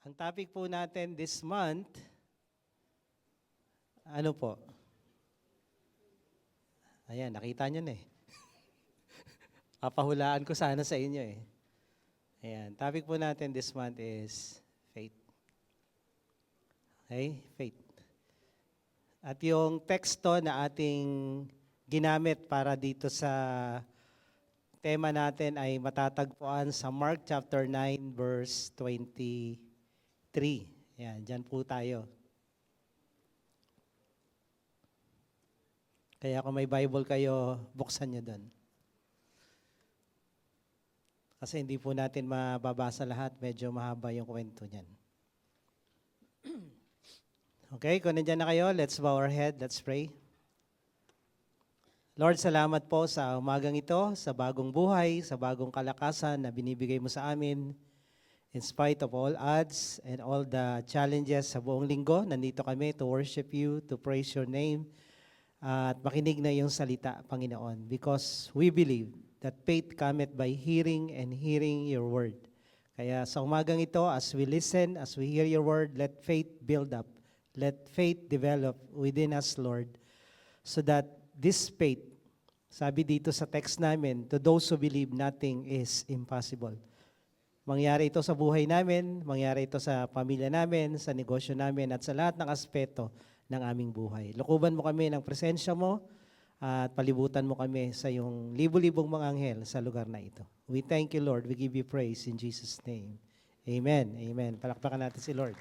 Ang topic po natin this month, ano po? Ayan, nakita nyo na eh. Papahulaan ko sana sa inyo eh. Ayan, topic po natin this month is faith. Okay, faith. At yung teksto na ating ginamit para dito sa tema natin ay matatagpuan sa Mark chapter 9 verse 23. Ayan, dyan po tayo. Kaya kung may Bible kayo, buksan nyo doon. Kasi hindi po natin mababasa lahat, medyo mahaba yung kwento niyan. Okay, kung nandiyan na kayo, let's bow our head, let's pray. Lord, salamat po sa umagang ito, sa bagong buhay, sa bagong kalakasan na binibigay mo sa amin. In spite of all odds and all the challenges sa buong linggo, nandito kami to worship you, to praise your name, at makinig na iyong salita, Panginoon. Because we believe that faith cometh by hearing and hearing your word. Kaya sa umagang ito, as we listen, as we hear your word, let faith build up. Let faith develop within us, Lord, so that this faith, sabi dito sa text namin, to those who believe nothing is impossible. Mangyari ito sa buhay namin, mangyari ito sa pamilya namin, sa negosyo namin, at sa lahat ng aspeto ng aming buhay. Lukuban mo kami ng presensya mo at palibutan mo kami sa iyong libu-libong mga anghel sa lugar na ito. We thank you, Lord. We give you praise in Jesus' name. Amen. Amen. Palakpakan natin si Lord.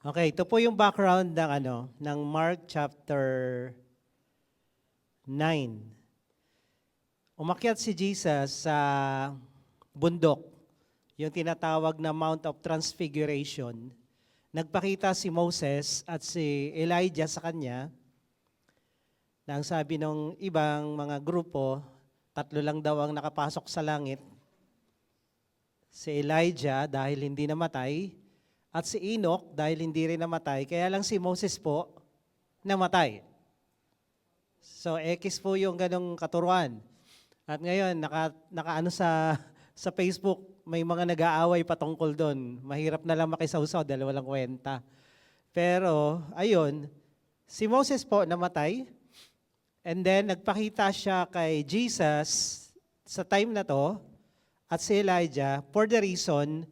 Okay, ito po yung background ng Mark chapter 9. Umakyat si Jesus sa bundok, yung tinatawag na Mount of Transfiguration. Nagpakita si Moses at si Elijah sa kanya, na ang sabi ng ibang mga grupo, 3 lang daw ang nakapasok sa langit. Si Elijah dahil hindi namatay, at si Enoch dahil hindi rin namatay, kaya lang si Moses po namatay. So, X po yung ganong katuruan. At ngayon, nakaano sa Facebook, may mga nag-aaway patungkol doon. Mahirap na lang makisawsaw dahil walang kwenta. Pero, ayun, si Moses po namatay, and then nagpakita siya kay Jesus sa time na to, at si Elijah, for the reason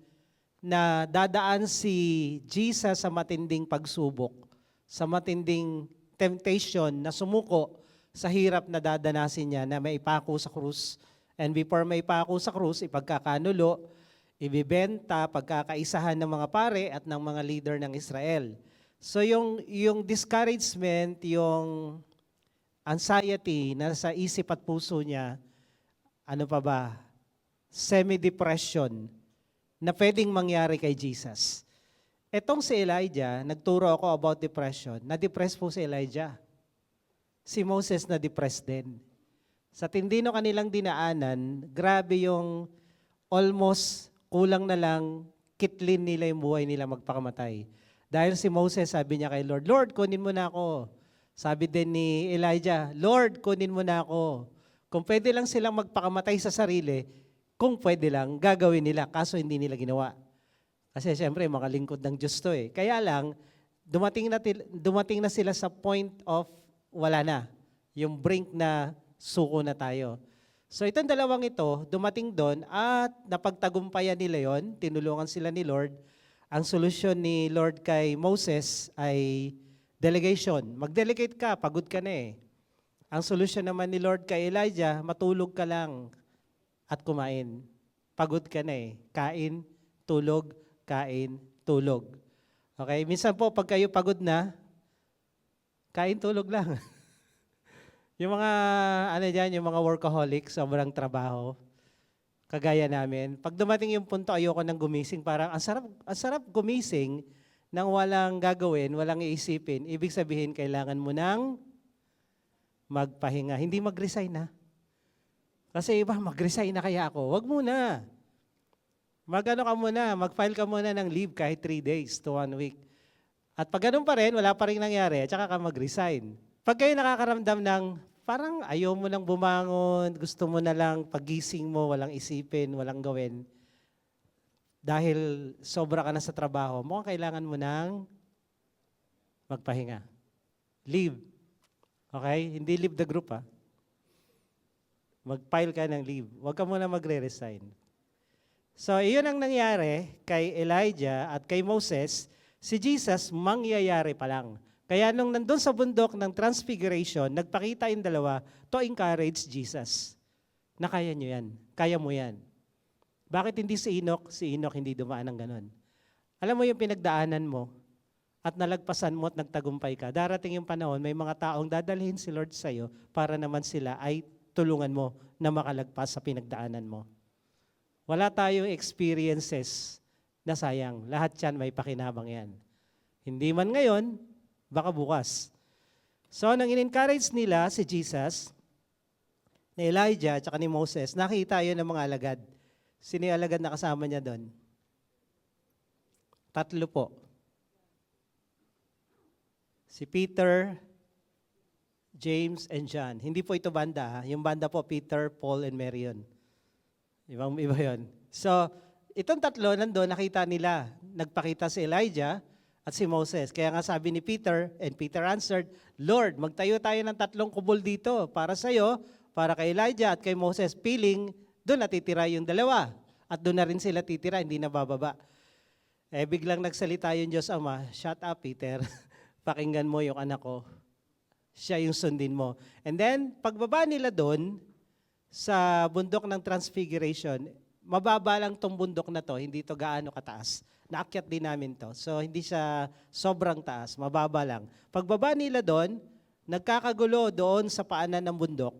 na dadaan si Jesus sa matinding pagsubok, sa matinding temptation na sumuko sa hirap na dadanasin niya na may ipako sa krus. And before may ipako sa krus, ipagkakanulo, ibibenta, pagkakaisahan ng mga pare at ng mga leader ng Israel. So yung discouragement, yung anxiety na sa isip at puso niya, ano pa ba? Semi-depression na pwedeng mangyari kay Jesus. Etong si Elijah, nagturo ako about depression. Na-depress po si Elijah. Si Moses na-depressed din. Sa tindi ng kanilang dinaanan, grabe yung almost kulang na lang kitlin nila yung buhay nila magpakamatay. Dahil si Moses, sabi niya kay Lord, Lord, kunin mo na ako. Sabi din ni Elijah, Lord, kunin mo na ako. Kung pwede lang silang magpakamatay sa sarili, kung pwede lang, gagawin nila, kaso hindi nila ginawa. Kasi siyempre, mga lingkod ng Diyos to eh. Kaya lang, dumating na sila sa point of wala na. Yung brink na suko na tayo. So itong dalawang ito, dumating doon at napagtagumpayan nila yon, tinulungan sila ni Lord. Ang solusyon ni Lord kay Moses ay delegation. Mag-delegate ka, pagod ka na eh. Ang solusyon naman ni Lord kay Elijah, matulog ka lang at kumain. Pagod ka na eh. Kain, tulog, kain, tulog. Okay? Minsan po, pag kayo pagod na, kain, tulog lang. Yung mga, yung mga workaholics, sobrang trabaho, kagaya namin. Pag dumating yung punto, ayoko nang gumising. Parang, ang sarap gumising nang walang gagawin, walang iisipin. Ibig sabihin, kailangan mo nang magpahinga. Hindi mag-resign na. Kasi iba, mag-resign na kaya ako. Wag muna. Mag-file ka muna ng leave kahit 3 days to 1 week. At pag ganun pa rin, wala pa rin nangyari, at saka ka mag-resign. Pag kayo nakakaramdam ng parang ayaw mo nang bumangon, gusto mo na lang pagising mo, walang isipin, walang gawin, dahil sobra ka na sa trabaho, mukhang kailangan mo ng magpahinga. Leave. Okay? Hindi leave the group, ha? Mag-file ka ng leave. Huwag ka muna magre-resign. So, iyon ang nangyari kay Elijah at kay Moses. Si Jesus, mangyayari pa lang. Kaya nung nandun sa bundok ng Transfiguration, nagpakita yung dalawa to encourage Jesus. Na kaya nyo yan. Kaya mo yan. Bakit hindi si Enoch? Si Enoch hindi dumaan ng ganon. Alam mo yung pinagdaanan mo at nalagpasan mo at nagtagumpay ka. Darating yung panahon, may mga taong dadalhin si Lord sa'yo para naman sila ay tulungan mo na makalagpas sa pinagdaanan mo. Wala tayong experiences na sayang. Lahat yan may pakinabang yan. Hindi man ngayon, baka bukas. So, nang in-encourage nila si Jesus, ni Elijah at ni Moses, nakita yun ng mga alagad. Sino yung alagad na kasama niya doon? 3 po. Si Peter, James, and John. Hindi po ito banda. Yung banda po, Peter, Paul, and Mary yun. Iba yun. So, itong 3 nandun, nakita nila. Nagpakita si Elijah at si Moses. Kaya nga sabi ni Peter, and Peter answered, Lord, magtayo tayo ng 3 kubol dito para sa'yo, para kay Elijah at kay Moses. Piling, doon natitira yung 2. At doon na rin sila titira, hindi na bababa. Biglang nagsalita yung Diyos Ama, shut up, Peter. Pakinggan mo yung anak ko. Siya yung sundin mo. And then, pagbaba nila doon, sa bundok ng Transfiguration, mababa lang tong bundok na to, hindi to gaano kataas. Naakyat din namin to. So, hindi siya sobrang taas, mababa lang. Pagbaba nila doon, nagkakagulo doon sa paanan ng bundok.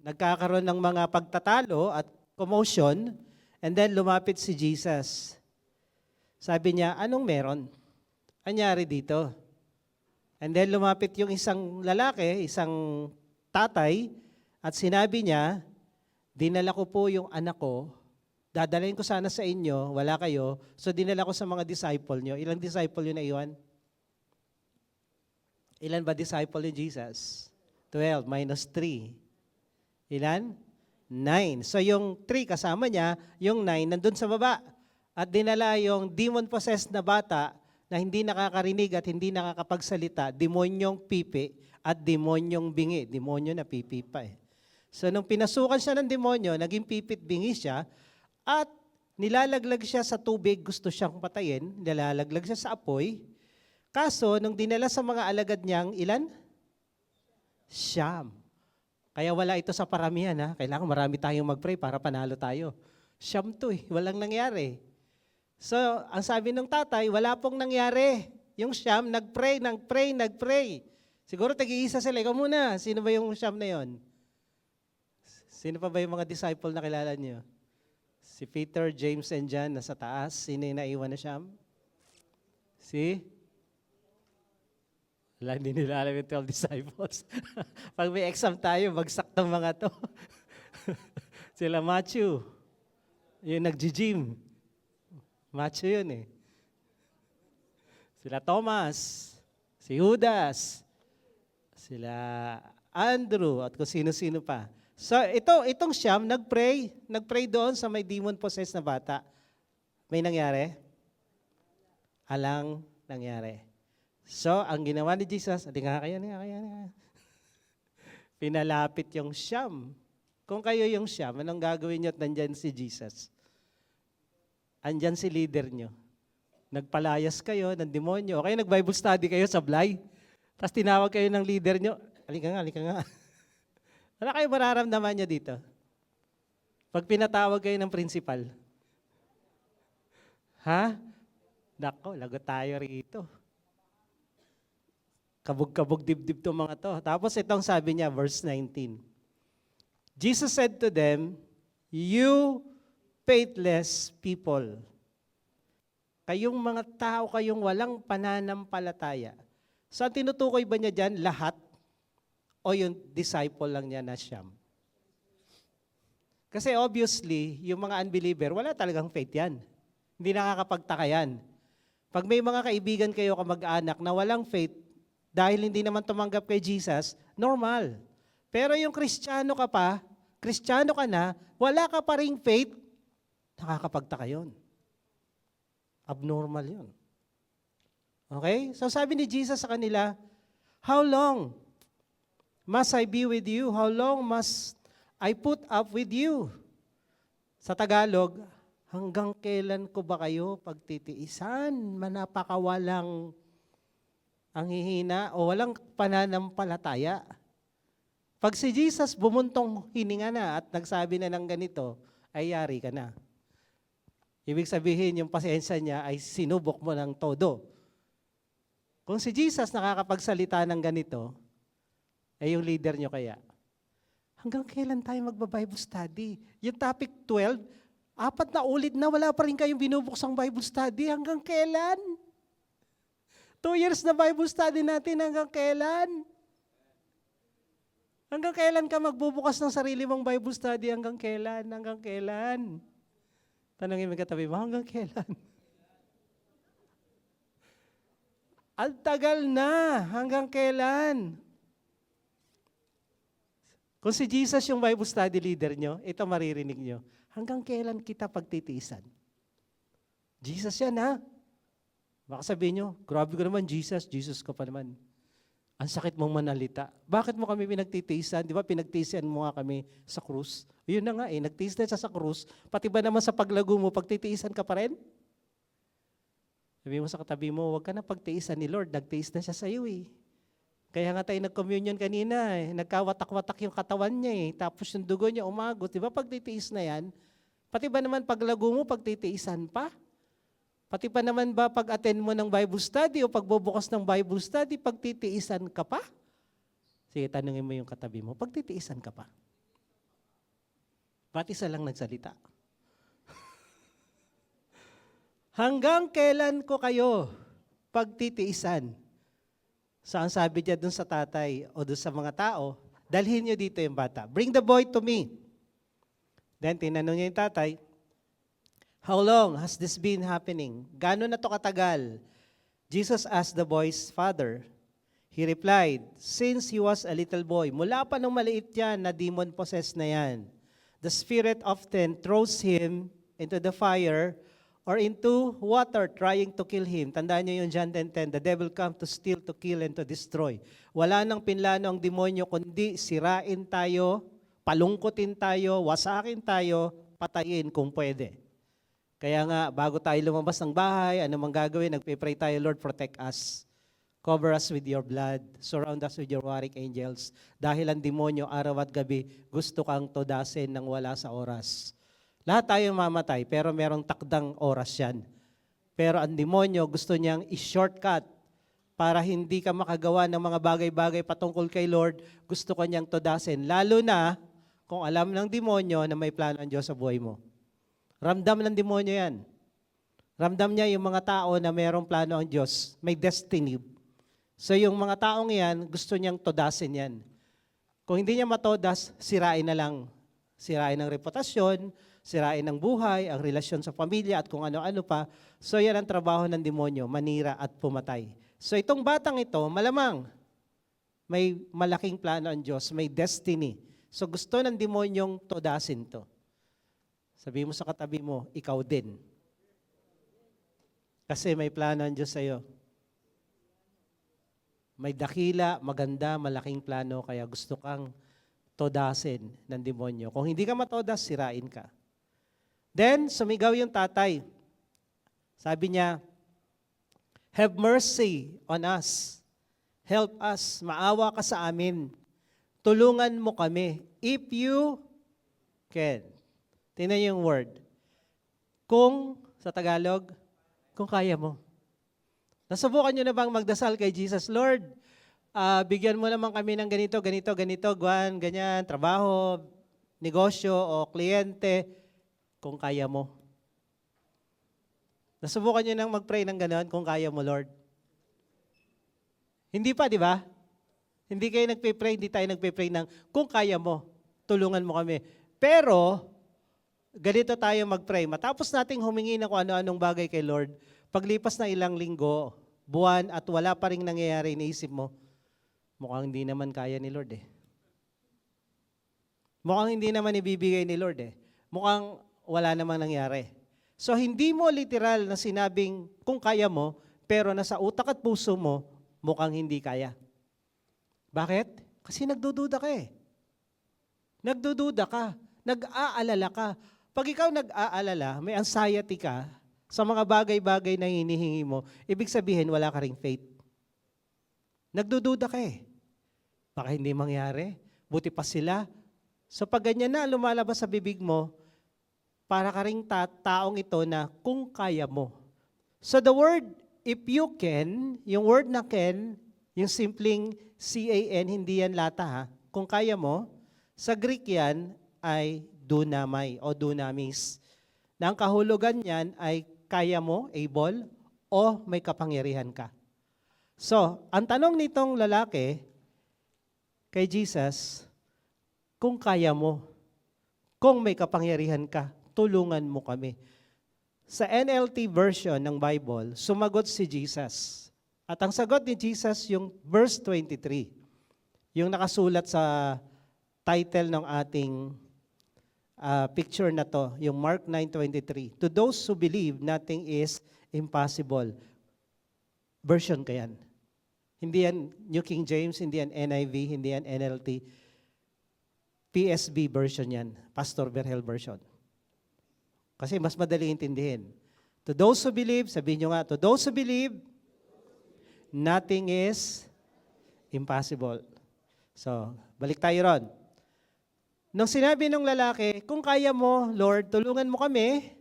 Nagkakaroon ng mga pagtatalo at commotion, and then lumapit si Jesus. Sabi niya, anong meron? Anyari dito? And then lumapit yung isang lalaki, isang tatay, at sinabi niya, dinala ko po yung anak ko, dadalhin ko sana sa inyo, wala kayo, so dinala ko sa mga disciple nyo. Ilang disciple yun na iwan? Ilan ba disciple ni Jesus? 12 minus 3. Ilan? 9. So yung 3 kasama niya, yung 9 nandun sa baba. At dinala yung demon-possessed na bata na hindi nakakarinig at hindi nakakapagsalita, demonyong pipi at demonyong bingi. Demonyo na pipi pa eh. So nung pinasukan siya ng demonyo, naging pipit bingi siya at nilalaglag siya sa tubig, gusto siyang patayin, nilalaglag siya sa apoy. Kaso nung dinala sa mga alagad niyang ilan? 9. Kaya wala ito sa paramihan ha. Kailangan marami tayong mag-pray para panalo tayo. 9 to eh, walang nangyari. So, ang sabi ng tatay, wala pong nangyari. Yung 9, nagpray. Siguro tag-iisa sila. Ikaw muna, sino ba yung 9 na yon? Sino pa ba yung mga disciple na kilala niyo? Si Peter, James, and John nasa taas. Sino yung naiwan na 9? Si? Wala, hindi nila alam yung 12 disciples. Pag may exam tayo, bagsak ng mga to. Sila Matthew, yung nag-gym. Matthew yun eh. Sila Thomas, si Judas, sila Andrew, at kung sino-sino pa. So itong 9, nagpray doon sa may demon-possessed na bata. May nangyari? Alang nangyari. So, ang ginawa ni Jesus, kaya. Pinalapit yung 9. Kung kayo yung 9, anong gagawin nyo at nandyan si Jesus? Andyan si leader nyo. Nagpalayas kayo ng demonyo. Okay, nag-Bible study kayo sa Blay. Tapos tinawag kayo ng leader nyo. Halika nga. Wala kayo mararamdaman niya dito. Pag pinatawag kayo ng principal. Ha? Nako, lagot tayo rito. Kabog-kabog dibdib to mga to. Tapos itong sabi niya, verse 19. Jesus said to them, you faithless people. Kayong mga tao, kayong walang pananampalataya. So, ang tinutukoy ba niya dyan? Lahat? O yung disciple lang niya na 9? Kasi obviously, yung mga unbeliever, wala talagang faith yan. Hindi nakakapagtaka yan. Pag may mga kaibigan kayo kamag-anak na walang faith, dahil hindi naman tumanggap kay Jesus, normal. Pero yung Kristiyano ka na, wala ka pa ring faith, nakakapagtaka yun. Abnormal yun. Okay? So sabi ni Jesus sa kanila, how long must I be with you? How long must I put up with you? Sa Tagalog, hanggang kailan ko ba kayo pagtitiisan? Manapakawalang ang hihina o walang pananampalataya. Pag si Jesus bumuntong hininga na at nagsabi na ng ganito, ay yari ka na. Ibig sabihin, yung pasensya niya ay sinubok mo ng todo. Kung si Jesus nakakapagsalita ng ganito, ay yung leader nyo kaya, hanggang kailan tayo magba-Bible study? Yung topic 12, 4 na ulit na wala pa rin kayong binubuksang Bible study. Hanggang kailan? 2 years na Bible study natin, hanggang kailan? Hanggang kailan ka magbubukas ng sarili mong Bible study? Hanggang kailan? Hanggang kailan? Tanongin mo katabi mo, hanggang kailan? Ang tagal na, hanggang kailan? Kung si Jesus yung Bible study leader nyo, ito maririnig nyo, hanggang kailan kita pagtitiisan? Jesus yan ha? Baka sabihin nyo, grabe ko naman Jesus, Jesus ka pa naman. Ang sakit mong manalita. Bakit mo kami pinagtitiisan? Di ba pinagtitiisan mo nga kami sa krus? Yun na nga nagtiis na siya sa krus, pati ba naman sa paglago mo, pagtitiisan ka pa rin? Sabi mo sa katabi mo, huwag ka na pagtiisan ni Lord, nagtiis na siya sa iyo eh. Kaya nga tayo nag-communion kanina, nagkawatak-watak yung katawan niya eh, tapos yung dugo niya umagos. Di ba pagtitiis na yan? Pati ba naman paglago mo, pagtitiisan pa? Pati pa naman ba pag-attend mo ng Bible study o pagbubukas ng Bible study, pagtitiisan ka pa? Sige, tanungin mo yung katabi mo, pagtitiisan ka pa? Ba't isa lang nagsalita? Hanggang kailan ko kayo pagtitiisan? Saan sabi niya dun sa tatay o dun sa mga tao, dalhin niyo dito yung bata. Bring the boy to me. Then tinanong niya yung tatay, how long has this been happening? Gano'n na to katagal? Jesus asked the boy's father. He replied, since he was a little boy, mula pa nung maliit yan na demon-possessed na yan, the spirit often throws him into the fire or into water trying to kill him. Tandaan niyo yung John 10:10, the devil come to steal, to kill, and to destroy. Wala nang pinlano ang demonyo, kundi sirain tayo, palungkutin tayo, wasakin tayo, patayin kung pwede. Kaya nga, bago tayo lumabas ng bahay, ano mang gagawin, nagpe-pray tayo, Lord, protect us. Cover us with your blood. Surround us with your warring angels. Dahil ang demonyo, araw at gabi, gusto kang todasin ng wala sa oras. Lahat tayo mamatay, pero merong takdang oras yan. Pero ang demonyo, gusto niyang i-shortcut para hindi ka makagawa ng mga bagay-bagay patungkol kay Lord. Gusto ko niyang todasin. Lalo na kung alam ng demonyo na may plano ang Diyos sa buhay mo. Ramdam ng demonyo yan. Ramdam niya yung mga tao na mayroong plano ang Diyos, may destiny. So yung mga taong yan, gusto niyang todasin yan. Kung hindi niya matodas, sirain na lang. Sirain ang reputasyon, sirain ang buhay, ang relasyon sa pamilya at kung ano-ano pa. So yan ang trabaho ng demonyo, manira at pumatay. So itong batang ito, malamang may malaking plano ang Diyos, may destiny. So gusto ng demonyong todasin to. Sabi mo sa katabi mo, ikaw din. Kasi may plano ang Diyos sa'yo. May dakila, maganda, malaking plano, kaya gusto kang todasin ng demonyo. Kung hindi ka matodas, sirain ka. Then, sumigaw yung tatay. Sabi niya, have mercy on us. Help us. Maawa ka sa amin. Tulungan mo kami. If you can. Tingnan yung word. Kung, sa Tagalog, kung kaya mo. Nasubukan nyo na bang magdasal kay Jesus? Lord, bigyan mo naman kami ng ganito, ganito, ganito, ganyan, trabaho, negosyo, o kliyente, kung kaya mo. Nasubukan nyo nang mag-pray ng gano'n, kung kaya mo, Lord? Hindi pa, di ba? Hindi kayo nagpe-pray, hindi tayo nagpe-pray ng, kung kaya mo, tulungan mo kami. Pero, ganito tayo mag-pray. Matapos nating humingi ng kung ano-anong bagay kay Lord, paglipas na ilang linggo, buwan, at wala pa rin nangyayari, iniisip mo, mukhang hindi naman kaya ni Lord eh. Mukhang hindi naman ibibigay ni Lord eh. Mukhang wala namang nangyari. So hindi mo literal na sinabing kung kaya mo, pero nasa utak at puso mo, mukhang hindi kaya. Bakit? Kasi nagdududa ka eh. Nagdududa ka. Nag-aalala ka. Pag ikaw nag-aalala, may anxiety ka sa mga bagay-bagay na hinihingi mo, ibig sabihin wala ka ring faith. Nagdududa ka eh. Baka hindi mangyari. Buti pa sila. So pag ganyan na lumalabas sa bibig mo, para ka ring taong ito na kung kaya mo. So the word, if you can, yung word na can, yung simpleng C-A-N, hindi yan lata ha. Kung kaya mo, sa Greek yan ay dunamai o dunamis. Na ang kahulugan niyan ay kaya mo, able, o may kapangyarihan ka. So, ang tanong nitong lalaki kay Jesus, kung kaya mo, kung may kapangyarihan ka, tulungan mo kami. Sa NLT version ng Bible, sumagot si Jesus. At ang sagot ni Jesus yung verse 23, yung nakasulat sa title ng ating picture na to, yung Mark 9:23. To those who believe, nothing is impossible. Version ka yan. Hindi yan New King James, hindi yan NIV, hindi yan NLT. PSB version yan, Pastor Berhel version. Kasi mas madali intindihin. To those who believe, sabihin nyo nga, to those who believe, nothing is impossible. So, balik tayo ron. Nung sinabi ng lalaki, kung kaya mo, Lord, tulungan mo kami.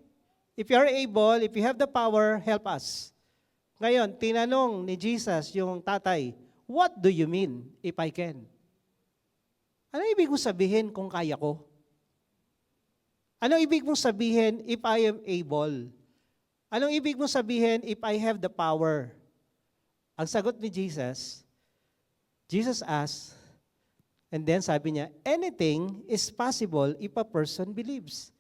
If you are able, if you have the power, help us. Ngayon, tinanong ni Jesus yung tatay, what do you mean if I can? Ano ibig mong sabihin kung kaya ko? Ano ibig mong sabihin if I am able? Anong ibig mong sabihin if I have the power? Ang sagot ni Jesus asked, and then sabi niya, anything is possible if a person believes.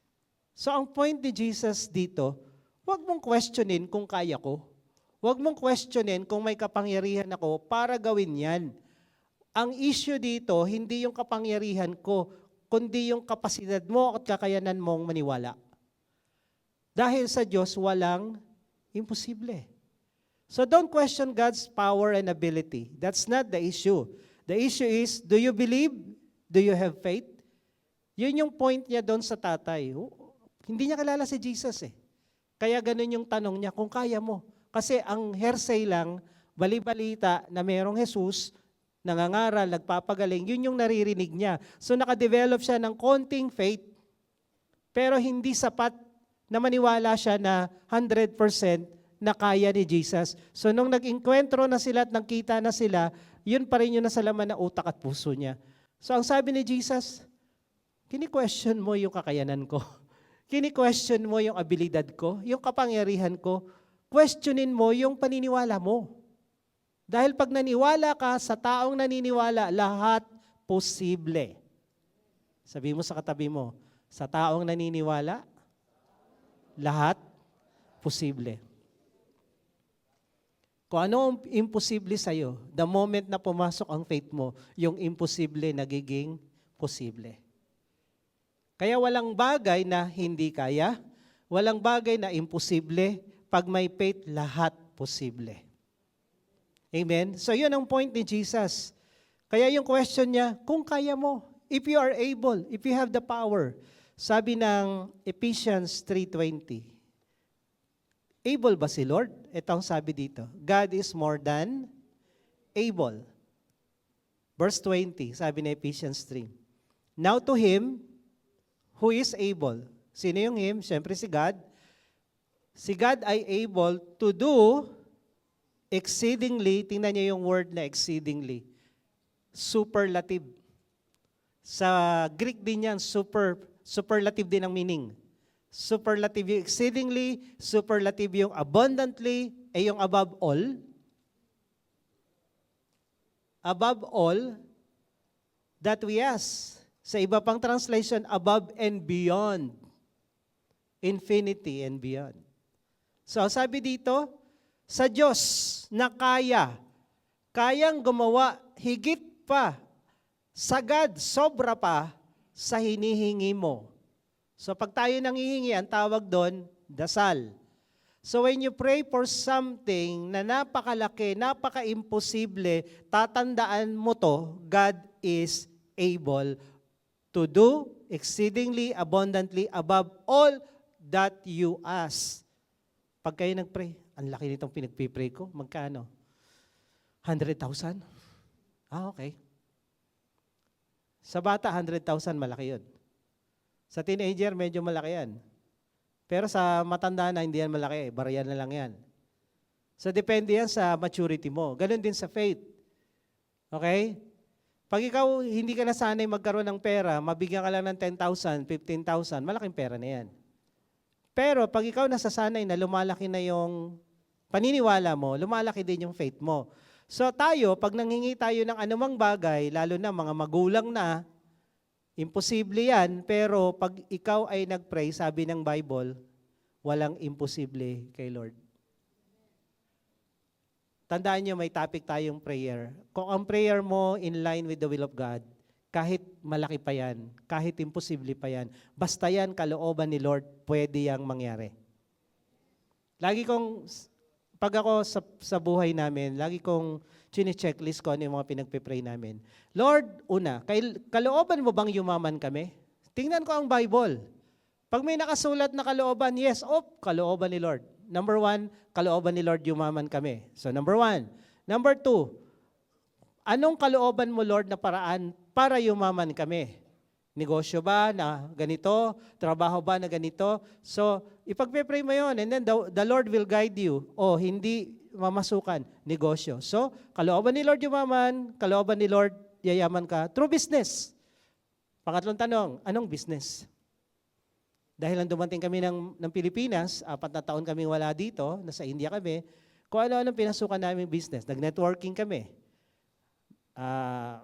So ang point ni Jesus dito, huwag mong questionin kung kaya ko. Huwag mong questionin kung may kapangyarihan ako para gawin yan. Ang issue dito, hindi yung kapangyarihan ko, kundi yung kapasidad mo at kakayanan mong maniwala. Dahil sa Diyos, walang imposible. So don't question God's power and ability. That's not the issue. The issue is, do you believe? Do you have faith? Yun yung point niya doon sa tatay. Hindi niya kilala si Jesus eh. Kaya ganun yung tanong niya, kung kaya mo. Kasi ang hearsay lang, bali-balita na merong Jesus, nangangaral, nagpapagaling, yun yung naririnig niya. So nakadevelop siya ng konting faith, pero hindi sapat na maniwala siya na 100% na kaya ni Jesus. So nung nag-inkwentro na sila at nagkita na sila, yun pa rin yung nasa laman ng utak at puso niya. So ang sabi ni Jesus, kini-question mo yung kakayanan ko. Kini-question mo yung abilidad ko, yung kapangyarihan ko. Questionin mo yung paniniwala mo. Dahil pag naniwala ka sa taong naniniwala, lahat posible. Sabi mo sa katabi mo, sa taong naniniwala, lahat posible. Kung ano ang imposible sa'yo, the moment na pumasok ang faith mo, yung imposible nagiging posible. Kaya walang bagay na hindi kaya, walang bagay na imposible, pag may faith, lahat posible. Amen? So yun ang point ni Jesus. Kaya yung question niya, kung kaya mo, if you are able, if you have the power, sabi ng Ephesians 3:20, able ba si Lord? Ito ang sabi dito, God is more than able. Verse 20, sabi ng Ephesians 3, now to Him who is able. Sino yung Him? Siyempre si God. Si God ay able to do exceedingly, tingnan niyo yung word na exceedingly, superlative. Sa Greek din yan, superlative din ang meaning. Superlative yung exceedingly, superlative yung abundantly, ay yung above all. Above all that we ask. Sa iba pang translation, above and beyond. Infinity and beyond. So sabi dito, sa Diyos na kayang gumawa higit pa, sagad, sobra pa sa hinihingi mo. So pag tayo nanghihingi, ang tawag doon, Dasal. So when you pray for something na napakalaki, napaka-imposible, tatandaan mo to, God is able to do exceedingly abundantly above all that you ask. Pag kayo nagpray, ang laki nitong pinagpipray ko, magkano? 100,000? Okay. Sa bata, 100,000 malaki yun. Sa teenager, medyo malaki yan. Pero sa matanda na, hindi yan malaki. Bariyan na lang yan. So, depende yan sa maturity mo. Ganon din sa faith. Okay? Pag ikaw hindi ka nasanay magkaroon ng pera, mabigyan ka lang ng 10,000, 15,000, malaking pera na yan. Pero pag ikaw nasasanay na lumalaki na yung paniniwala mo, lumalaki din yung faith mo. So tayo, pag nanghingi tayo ng anumang bagay, lalo na mga magulang na, imposible yan, pero pag ikaw ay nagpray, sabi ng Bible, walang imposible kay Lord. Tandaan nyo, may topic tayong prayer. Kung ang prayer mo in line with the will of God, kahit malaki pa yan, kahit imposible pa yan, basta yan kalooban ni Lord, pwede yang mangyari. Lagi kong, pag ako sa buhay namin, lagi kong chine-checklist ko ano yung mga pinagpipray namin. Lord, una, kalooban mo bang yumaman kami? Tingnan ko ang Bible. Pag may nakasulat na kalooban, yes, kalooban ni Lord. Number 1, kalooban ni Lord yumaman kami. So number 1. Number 2, anong kalooban mo Lord na paraan para yumaman kami? Negosyo ba na ganito? Trabaho ba na ganito? So, ipagpe-pray mo yun and then the Lord will guide you. Hindi mamasukan, negosyo. So, kalooban ni Lord yumaman, kalooban ni Lord yayaman ka through business. Pangatlong tanong, anong business? Dahil lang dumating kami ng Pilipinas, 4 na taon kami wala dito, nasa India kami, kung ano-anong pinasukan namin business. Nag-networking kami.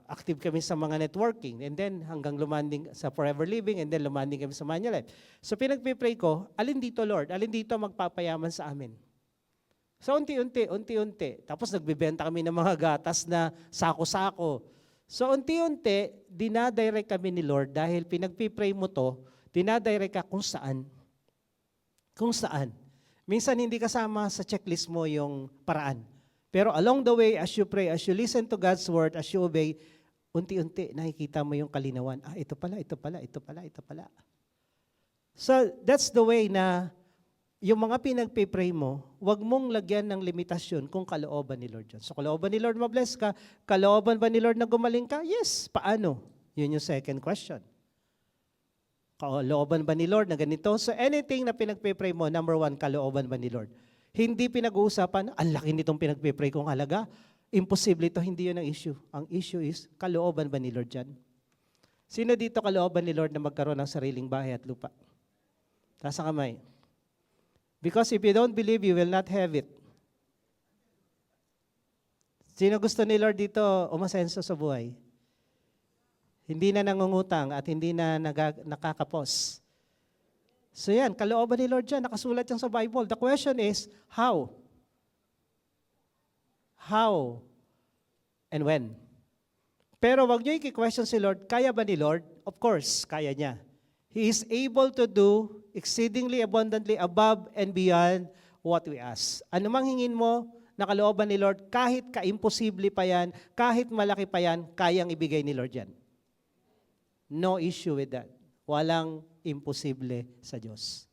Active kami sa mga networking and then hanggang lumanding sa Forever Living and then lumanding kami sa Manulife. So pinagpipray ko, alin dito Lord? Alin dito magpapayaman sa amin? So unti-unti. Tapos nagbebenta kami ng mga gatas na sako-sako. So unti-unti, dinadirect kami ni Lord dahil pinagpipray mo to, dinadirect ka kung saan. Kung saan. Minsan hindi kasama sa checklist mo yung paraan. Pero along the way, as you pray, as you listen to God's word, as you obey, unti-unti nakikita mo yung kalinawan. Ito pala. So that's the way na yung mga pinagpipray mo, wag mong lagyan ng limitasyon kung kalooban ni Lord yun. So kalooban ni Lord mabless ka, kalooban ba ni Lord na gumaling ka? Yes. Paano? Yun yung second question. Kalooban ba ni Lord na ganito? So anything na pinagpipray mo, number 1, kalooban ba ni Lord? Hindi pinag-uusapan, ang laki nitong pinagpipray kong halaga. Imposible ito, hindi yun ang issue. Ang issue is, kalooban ba ni Lord dyan? Sino dito kalooban ni Lord na magkaroon ng sariling bahay at lupa? Taas ang kamay. Because if you don't believe, you will not have it. Sino gusto ni Lord dito umasenso sa buhay? Hindi na nangungutang at hindi na nakakapos. So yan, kalooban ni Lord dyan, nakasulat yan sa Bible. The question is, how? How? And when? Pero wag nyo i-question si Lord, kaya ba ni Lord? Of course, kaya niya. He is able to do exceedingly abundantly above and beyond what we ask. Ano mang hingin mo na kalooban ni Lord, kahit ka-imposible pa yan, kahit malaki pa yan, kayang ibigay ni Lord yan. No issue with that. Walang imposible sa Diyos.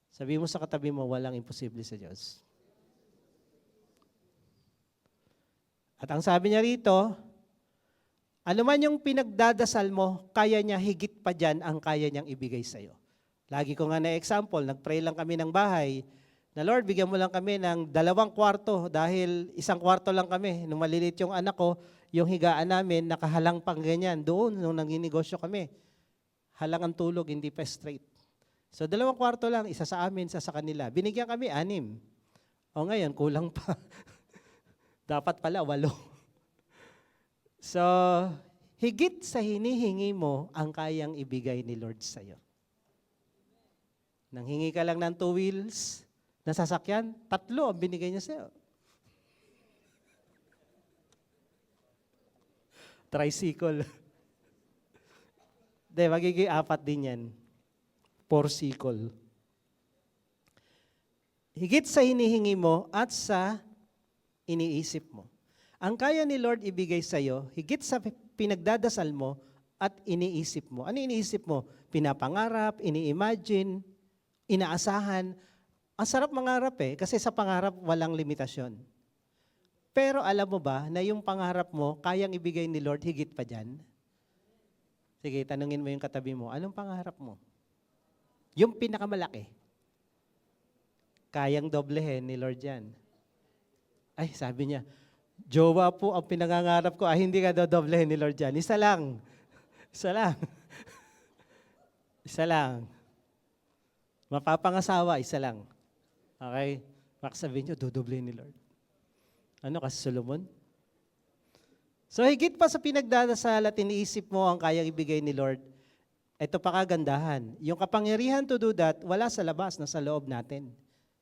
Sabi mo sa katabi mo, walang imposible sa Diyos. At ang sabi niya rito, ano man yung pinagdadasal mo, kaya niya higit pa dyan ang kaya niyang ibigay sa iyo. Lagi ko nga na example, nagpray lang kami ng bahay, na Lord, bigyan mo lang kami ng 2 kwarto dahil 1 kwarto lang kami. Nung malilit yung anak ko, yung higaan namin, nakahalang pang ganyan. Doon, nung nanginegosyo kami. Halang ang tulog, hindi pa straight. So 2 kwarto lang, isa sa amin, isa sa kanila. Binigyan kami 6. O ngayon, kulang pa. Dapat pala 8. So, higit sa hinihingi mo, ang kayang ibigay ni Lord sa iyo. Nanghingi ka lang ng 2 wheels na sasakyan, 3 ang binigay niya sa iyo. Tricycle. Magiging 4 din yan. 4 cycle. higit sa hinihingi mo at sa iniisip mo. Ang kaya ni Lord ibigay sa iyo, higit sa pinagdadasal mo at iniisip mo. Ano iniisip mo? Pinapangarap, ini-imagine, inaasahan. Ang sarap mangarap kasi sa pangarap walang limitasyon. Pero alam mo ba na yung pangarap mo, kayang ibigay ni Lord higit pa dyan? Sige, tanungin mo yung katabi mo, anong pangarap mo? Yung pinakamalaki. Kayang doblehin ni Lord yan. Ay, sabi niya, jowa po ang pinangangarap ko, hindi ka dodoblehin ni Lord yan. Isa lang. Isa lang. Isa lang. Mapapangasawa, isa lang. Okay? Baka sabihin niyo, dodoblehin ni Lord. Ano kasi Solomon? So higit pa sa pinagdadasal at iniisip mo ang kayang ibigay ni Lord, ito pa kagandahan. Yung kapangyarihan to do that, wala sa labas, nasa loob natin.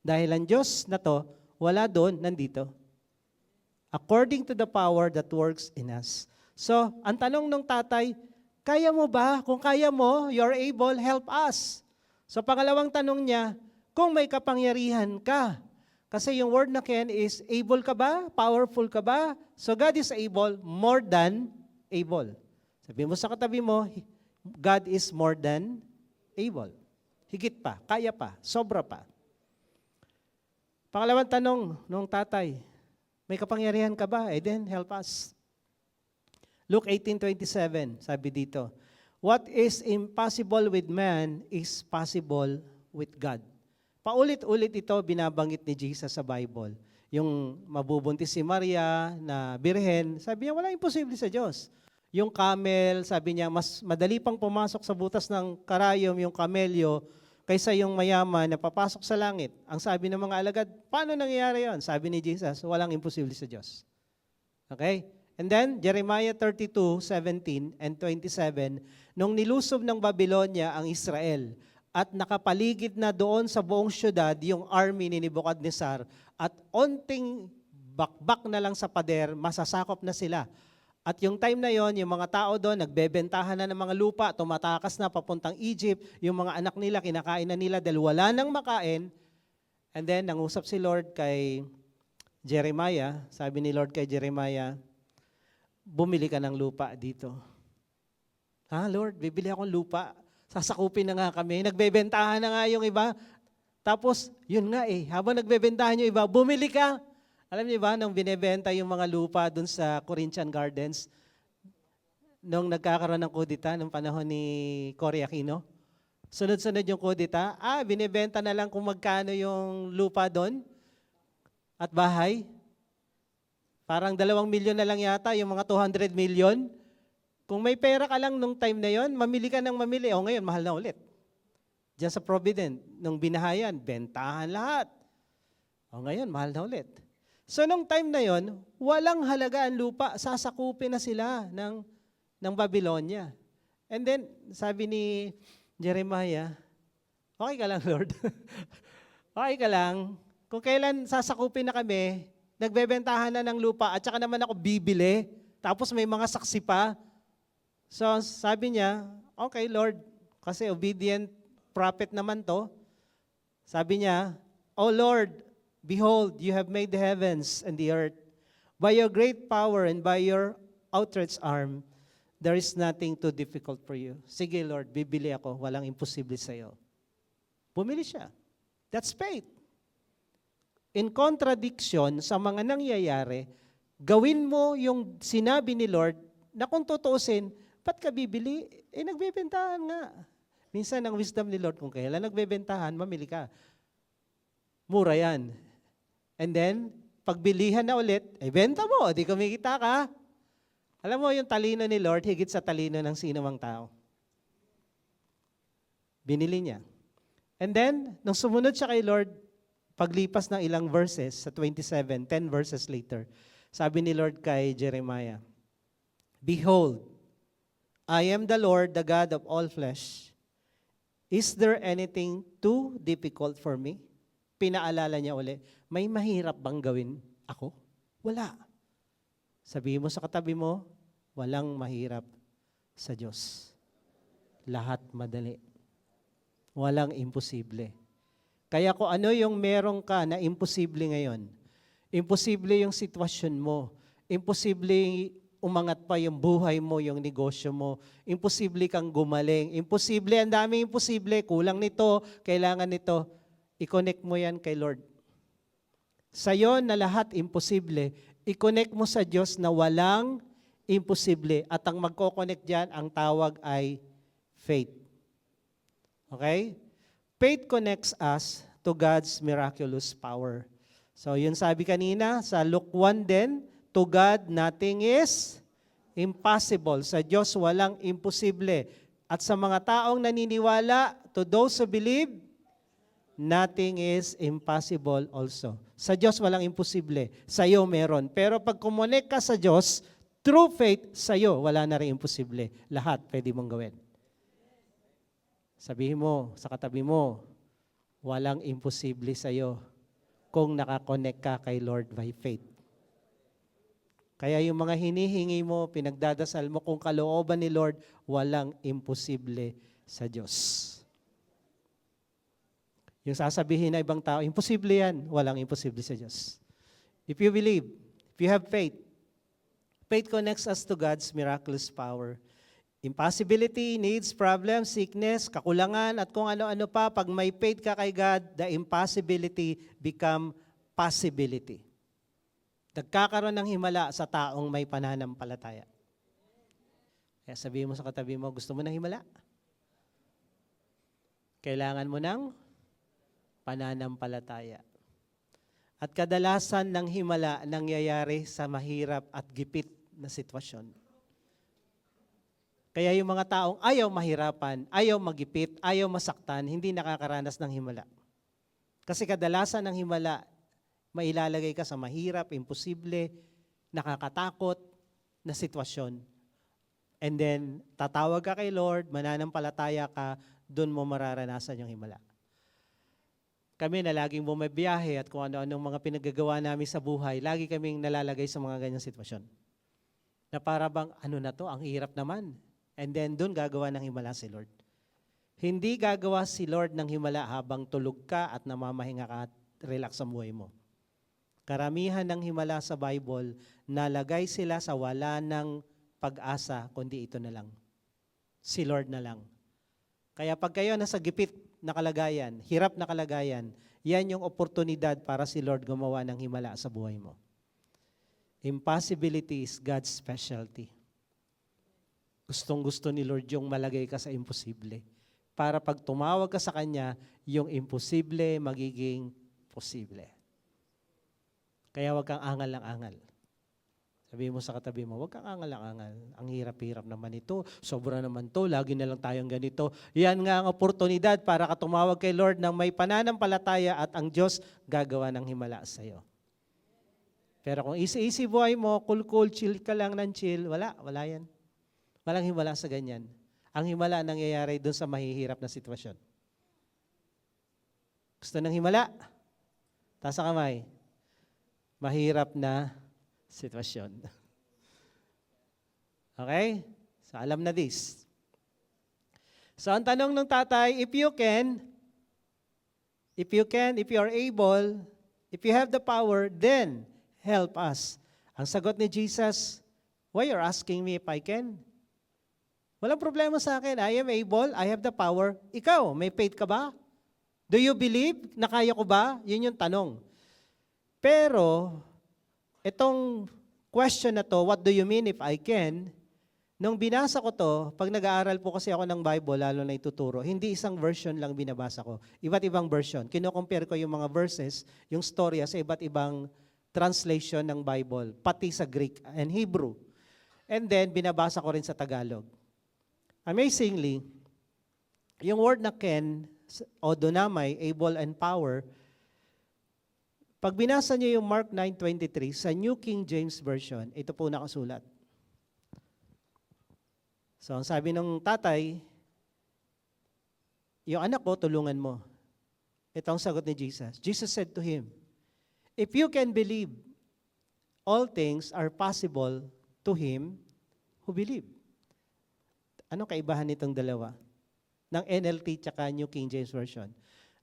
Dahil ang Diyos na to, wala doon, nandito. According to the power that works in us. So, ang tanong ng tatay, kaya mo ba? Kung kaya mo, you're able, help us. So, pangalawang tanong niya, kung may kapangyarihan ka. Kasi yung word na Ken is, able ka ba? Powerful ka ba? So, God is able, more than able. Sabi mo sa katabi mo, God is more than able. Higit pa, kaya pa, sobra pa. Pangalawang tanong nung tatay, may kapangyarihan ka ba? Then help us. Luke 18:27, sabi dito, what is impossible with man is possible with God. Paulit-ulit ito binabanggit ni Jesus sa Bible. Yung mabubuntis si Maria na birhen, sabi niya, wala imposible sa Diyos. Yung camel, sabi niya, mas madali pang pumasok sa butas ng karayom yung kamelyo kaysa yung mayaman na papasok sa langit. Ang sabi ng mga alagad, paano nangyayari yon? Sabi ni Jesus, walang imposible sa Diyos. Okay? And then, Jeremiah 32:17 and 27, nung nilusob ng Babylonia ang Israel at nakapaligid na doon sa buong syudad yung army ni Nebuchadnezzar at onting bakbak na lang sa pader, masasakop na sila. At yung time na yon, yung mga tao doon, nagbebentahan na ng mga lupa, tumatakas na papuntang Egypt, yung mga anak nila, kinakain na nila dahil wala nang makain. And then, nangusap si Lord kay Jeremiah, sabi ni Lord kay Jeremiah, bumili ka ng lupa dito. Ha, Lord, bibili akong lupa. Sasakupin na nga kami. Nagbebentahan na nga yung iba. Tapos, yun nga habang nagbebentahan yung iba, bumili ka. Alam niyo ba, nung binebenta yung mga lupa dun sa Corinthian Gardens, nung nagkakaroon ng kudita, nung panahon ni Cory Aquino, sunod-sunod yung kudita, binebenta na lang kung magkano yung lupa doon at bahay. Parang 2 milyon na lang yata, yung mga 200 million. Kung may pera ka lang nung time na yon, mamili ka ng mamili. O ngayon, mahal na ulit. Diyan sa Provident, nung binahayan, bentahan lahat. O ngayon, mahal na ulit. So nung time na yon, walang halaga ang lupa, sasakupin na sila ng Babylonia. And then, sabi ni Jeremiah, okay ka lang, Lord. Okay ka lang. Kung kailan sasakupin na kami, nagbebentahan na ng lupa at saka naman ako bibili, tapos may mga saksi pa. So sabi niya, okay Lord, kasi obedient prophet naman to. Sabi niya, oh Lord, behold, you have made the heavens and the earth. By your great power and by your outstretched arm, there is nothing too difficult for you. Sige Lord, bibili ako, walang imposible sa iyo. Bumili siya. That's faith. In contradiction sa mga nangyayari, gawin mo yung sinabi ni Lord na kung tutuusin, ba't ka bibili? Nagbebentahan nga. Minsan ang wisdom ni Lord, kung kailan nagbebentahan, mamili ka. Mura yan. And then, pagbilihan na ulit, benta mo, di kumikita ka. Alam mo, yung talino ni Lord, higit sa talino ng sino mang tao. Binili niya. And then, nung sumunod siya kay Lord, paglipas ng ilang verses, sa 27, 10 verses later, sabi ni Lord kay Jeremiah, behold, I am the Lord, the God of all flesh. Is there anything too difficult for me? Pinaalala niya uli, may mahirap bang gawin ako? Wala. Sabihin mo sa katabi mo, walang mahirap sa Diyos. Lahat madali. Walang imposible. Kaya kung ano yung meron ka na imposible ngayon, imposible yung sitwasyon mo, imposible umangat pa yung buhay mo, yung negosyo mo, imposible kang gumaling, imposible, ang daming imposible, kulang nito, kailangan nito, i-connect mo yan kay Lord. Sa'yo na lahat imposible, i-connect mo sa Diyos na walang imposible. At ang magko-connect dyan, ang tawag ay faith. Okay? Faith connects us to God's miraculous power. So yun sabi kanina, sa Luke 1 din, to God, nothing is impossible. Sa Diyos, walang imposible. At sa mga taong naniniwala, to those who believe, nothing is impossible also. Sa Diyos, walang imposible. Sa iyo, meron. Pero pag kumonek ka sa Diyos, through faith, sa iyo, wala na rin imposible. Lahat pwede mong gawin. Sabihin mo, sa katabi mo, walang imposible sa iyo kung nakakonect ka kay Lord by faith. Kaya yung mga hinihingi mo, pinagdadasal mo, kung kalooban ni Lord, walang imposible sa Diyos. Yung sasabihin na ibang tao, imposible yan, walang imposible sa Diyos. If you believe, if you have faith, faith connects us to God's miraculous power. Impossibility, needs, problems, sickness, kakulangan, at kung ano-ano pa, pag may faith ka kay God, the impossibility become possibility. Nagkakaroon ng himala sa taong may pananampalataya. Kaya sabihin mo sa katabi mo, gusto mo ng himala? Kailangan mo ng pananampalataya. At kadalasan ng himala nangyayari sa mahirap at gipit na sitwasyon. Kaya yung mga taong ayaw mahirapan, ayaw magipit, ayaw masaktan, hindi nakakaranas ng himala. Kasi kadalasan ng himala, mailalagay ka sa mahirap, imposible, nakakatakot na sitwasyon. And then, tatawag ka kay Lord, mananampalataya ka, doon mo mararanasan yung himala. Kami na laging bumabiyahe at kung ano-anong mga pinagagawa namin sa buhay, lagi kaming nalalagay sa mga ganyang sitwasyon. Na para bang, ano na to, ang hirap naman. And then, doon gagawa ng himala si Lord. Hindi gagawa si Lord ng himala habang tulog ka at namamahinga ka at relax ang buhay mo. Karamihan ng himala sa Bible, nalagay sila sa wala ng pag-asa, kundi ito na lang. Si Lord na lang. Kaya pag kayo nasa gipit na kalagayan, hirap na kalagayan, yan yung oportunidad para si Lord gumawa ng himala sa buhay mo. Impossibility is God's specialty. Gustong-gusto ni Lord yung malagay ka sa imposible. Para pag tumawag ka sa Kanya, yung imposible magiging posible. Kaya wag kang angal ng angal. Sabihin mo sa katabi mo, wag kang angal ng angal. Ang hirap-hirap naman ito. Sobra naman to. Lagi na lang tayong ganito. Yan nga ang oportunidad para ka tumawag kay Lord ng may pananampalataya at ang Diyos gagawa ng himala sa iyo. Pero kung easy-easy buhay mo, cool, chill ka lang ng chill, wala yan. Walang himala sa ganyan. Ang himala nangyayari doon sa mahihirap na sitwasyon. Gusto ng himala? Taas ang kamay. Mahirap na sitwasyon. Okay? So, alam na this. So, ang tanong ng tatay, if you are able, if you have the power, then help us. Ang sagot ni Jesus, why you're asking me if I can? Walang problema sa akin. I am able, I have the power. Ikaw, may faith ka ba? Do you believe na kaya ko ba? Yun yung tanong. Pero, itong question na to, what do you mean if I can? Nung binasa ko to, pag nag-aaral po kasi ako ng Bible, lalo na ituturo, hindi isang version lang binabasa ko. Iba't ibang version. Kino-compare ko yung mga verses, yung storya sa iba't ibang translation ng Bible, pati sa Greek and Hebrew. And then, binabasa ko rin sa Tagalog. Amazingly, yung word na can, o dunamay, able and power, pag binasa niyo yung Mark 9:23 sa New King James Version, ito po nakasulat. So, ang sabi ng tatay, yung anak ko, tulungan mo. Ito ang sagot ni Jesus. Jesus said to him, if you can believe, all things are possible to him who believe. Ano kaibahan nitong dalawa? Ng NLT tsaka New King James Version.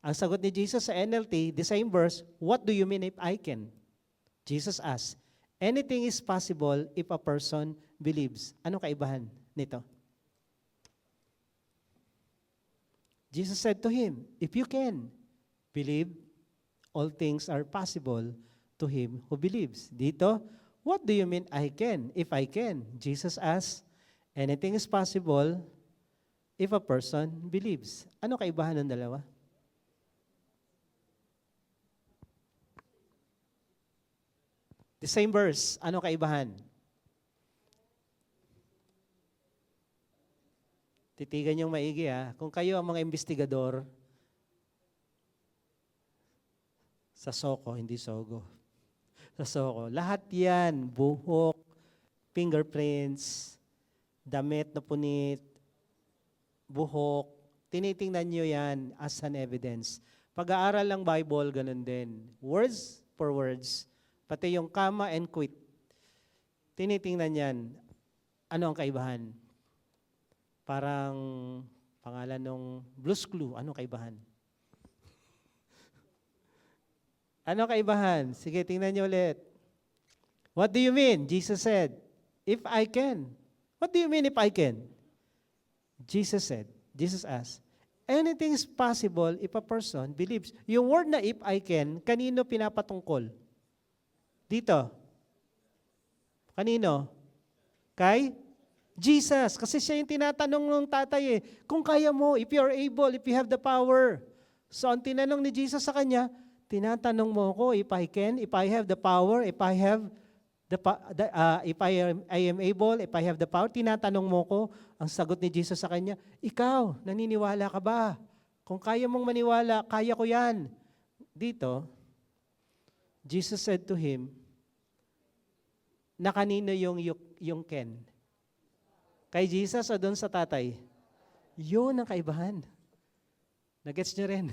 Ang sagot ni Jesus sa NLT, the same verse, what do you mean if I can? Jesus asked, anything is possible if a person believes. Ano kaibahan nito? Jesus said to him, if you can believe, all things are possible to him who believes. Dito, what do you mean I can? If I can, Jesus asked, anything is possible if a person believes. Ano kaibahan ng dalawa? The same verse, ano kaibahan? Titigan yung maigi ha. Kung kayo ang mga investigador, sa Soko, hindi Sogo. Sa Soko, lahat yan, buhok, fingerprints, damit na punit, buhok, tinitingnan nyo yan as an evidence. Pag-aaral ng Bible, ganun din. Words for words, pati yung comma and quit. Tinitingnan yan. Ano ang kaibahan? Parang pangalan ng Blue's Clue. Ano kaibahan? Ano kaibahan? Sige, tingnan niyo ulit. What do you mean? Jesus said, if I can. What do you mean if I can? Jesus asked, anything is possible if a person believes. Yung word na if I can, kanino pinapatungkol? Dito. Kanino? Kay Jesus. Kasi siya yung tinatanong ng tatay eh. Kung kaya mo, if you are able, if you have the power. So ang tinanong ni Jesus sa kanya, tinatanong mo ko, if I can, if I have the power, if I have if I am able, if I have the power, tinatanong mo ko, ang sagot ni Jesus sa kanya, ikaw, naniniwala ka ba? Kung kaya mong maniwala, kaya ko yan. Dito, Jesus said to him, na kanino yung can? Kay Jesus o doon sa tatay? Yun ang kaibahan. Nagets nyo rin?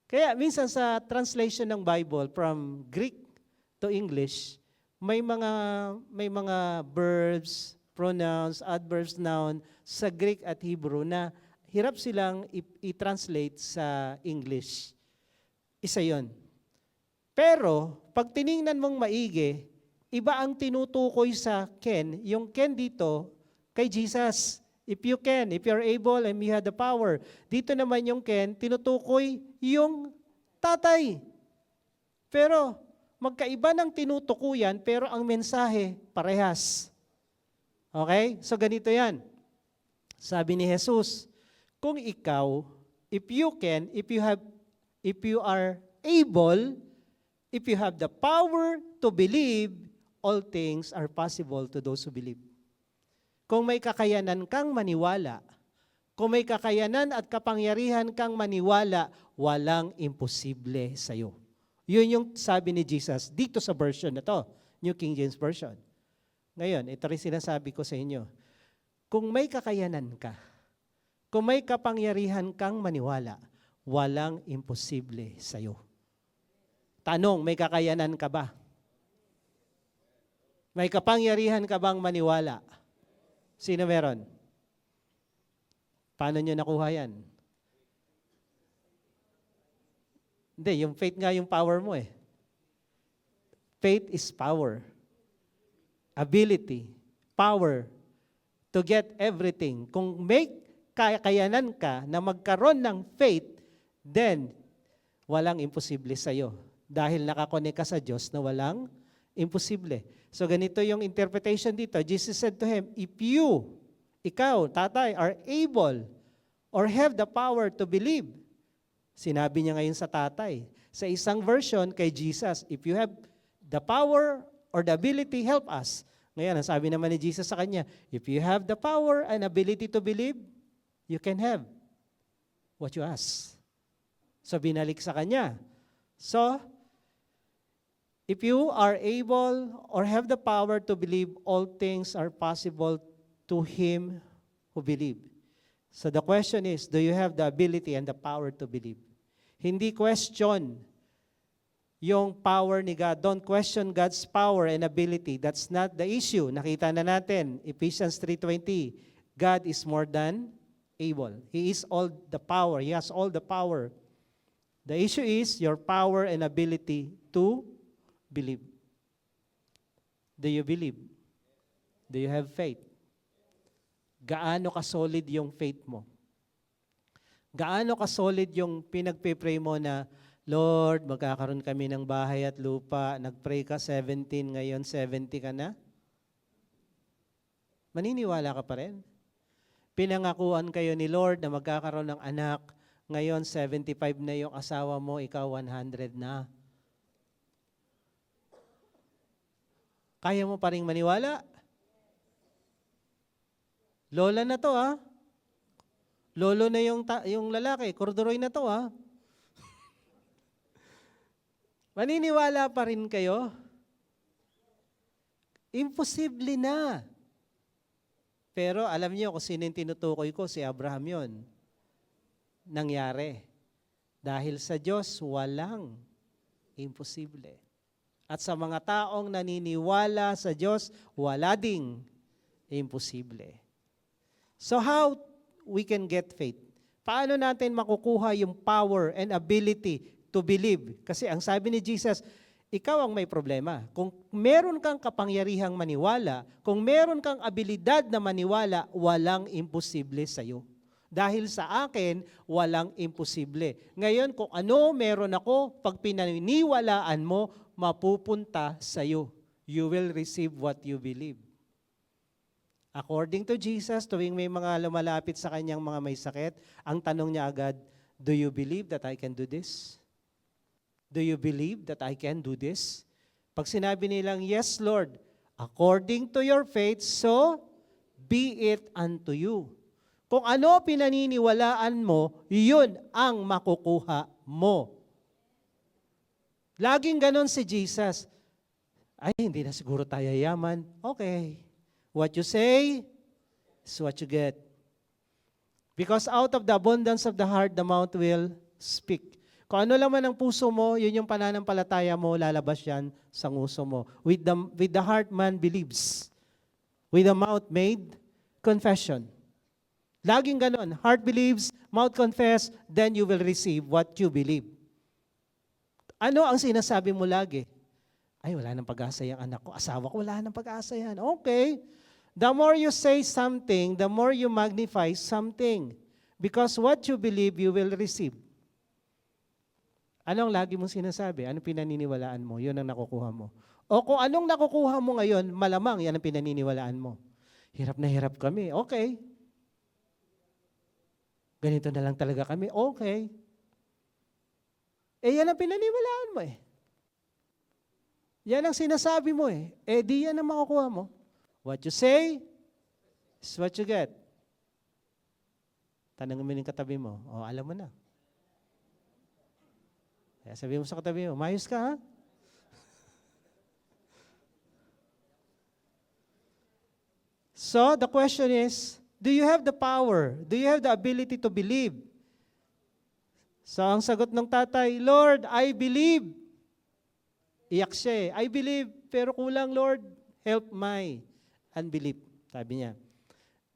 Kaya minsan sa translation ng Bible from Greek to English, may mga verbs, pronouns, adverbs, noun sa Greek at Hebrew na hirap silang i-translate sa English. Isa 'yon. Pero pag tiningnan mong maigi, iba ang tinutukoy sa can. Yung can dito kay Jesus. If you can, if you're able and you have the power. Dito naman yung can, tinutukoy yung tatay. Pero magkaiba ng tinutukuyan, pero ang mensahe parehas. Okay? So ganito yan. Sabi ni Jesus, kung ikaw, if you can, if you are able, if you have the power to believe, all things are possible to those who believe. Kung may kakayanan kang maniwala, kung may kakayanan at kapangyarihan kang maniwala, walang imposible sa'yo. Yun yung sabi ni Jesus dito sa version na to, New King James Version. Ngayon, ito rin sinasabi ko sa inyo. Kung may kakayanan ka, kung may kapangyarihan kang maniwala, walang imposible sa'yo. Tanong, may kakayanan ka ba? May kapangyarihan ka bang maniwala? Sino meron? Paano nyo nakuha yan? Hindi, yung faith nga yung power mo eh. Faith is power. Ability, power to get everything. Kung may kakayanan ka na magkaroon ng faith, then walang imposible sa'yo. Dahil nakakonek ka sa Diyos na walang imposible. So ganito yung interpretation dito. Jesus said to him, if you, ikaw, tatay, are able or have the power to believe, sinabi niya ngayon sa tatay. Sa isang version kay Jesus, if you have the power or the ability, help us. Ngayon, ang sabi naman ni Jesus sa kanya, if you have the power and ability to believe, you can have what you ask. So binalik sa kanya. So, if you are able or have the power to believe, all things are possible to him who believe. So the question is, do you have the ability and the power to believe? Hindi question yung power ni God. Don't question God's power and ability. That's not the issue. Nakita na natin, Ephesians 3:20, God is more than able. He is all the power. He has all the power. The issue is your power and ability to believe. Do you believe? Do you have faith? Gaano ka-solid yung faith mo? Gaano ka-solid yung pinagpe-pray mo na, Lord, magkakaroon kami ng bahay at lupa. Nag-pray ka 17, ngayon 70 ka na? Maniniwala ka pa rin? Pinangakuan kayo ni Lord na magkakaroon ng anak. Ngayon 75 na yung asawa mo, ikaw 100 na. Kaya mo pa rin maniwala? Lola na to, ha? Lolo na yung lalaki, korduroy na to, ha? Maniniwala pa rin kayo? Imposible na. Pero alam niyo kung sino yung tinutukoy ko, si Abraham yon. Nangyari. Dahil sa Diyos, walang imposible. At sa mga taong naniniwala sa Diyos, wala ding imposible. So how we can get faith? Paano natin makukuha yung power and ability to believe? Kasi ang sabi ni Jesus, ikaw ang may problema. Kung meron kang kapangyarihang maniwala, kung meron kang abilidad na maniwala, walang imposible sa'yo. Dahil sa akin, walang imposible. Ngayon, kung ano meron ako, pag pinaniniwalaan mo, mapupunta sa'yo. You will receive what you believe. According to Jesus, tuwing may mga lumalapit sa kanyang mga may sakit, ang tanong niya agad, do you believe that I can do this? Do you believe that I can do this? Pag sinabi nilang, yes, Lord, according to your faith, so be it unto you. Kung ano pinaniniwalaan mo, yun ang makukuha mo. Laging ganon si Jesus. Ay, hindi na siguro tayo yaman. Okay. What you say is what you get. Because out of the abundance of the heart, the mouth will speak. Kung ano laman ang puso mo, yun yung pananampalataya mo, lalabas yan sa nguso mo. With the heart, man believes. With the mouth made confession. Laging ganon. Heart believes, mouth confess, then you will receive what you believe. Ano ang sinasabi mo lagi? Ay, wala nang pag-asa yung anak ko. Asawa ko, wala nang pag-asa yan. Okay. The more you say something, the more you magnify something. Because what you believe, you will receive. Anong lagi mong sinasabi? Anong pinaniniwalaan mo? Yun ang nakukuha mo. O kung anong nakukuha mo ngayon, malamang yan ang pinaniniwalaan mo. Hirap na hirap kami. Okay. Ganito na lang talaga kami. Okay. Eh, yan ang pinaniniwalaan mo eh. Yan ang sinasabi mo eh. Eh, di yan ang makukuha mo. What you say is what you get. Tanungin mo yung katabi mo. O, alam mo na. Kaya sabihin mo sa katabi mo, mayos ka ha? So, the question is, do you have the power? Do you have the ability to believe? So, ang sagot ng tatay, Lord, I believe. Iyak siya eh. I believe, pero kulang, Lord, help my unbelief. Sabi niya.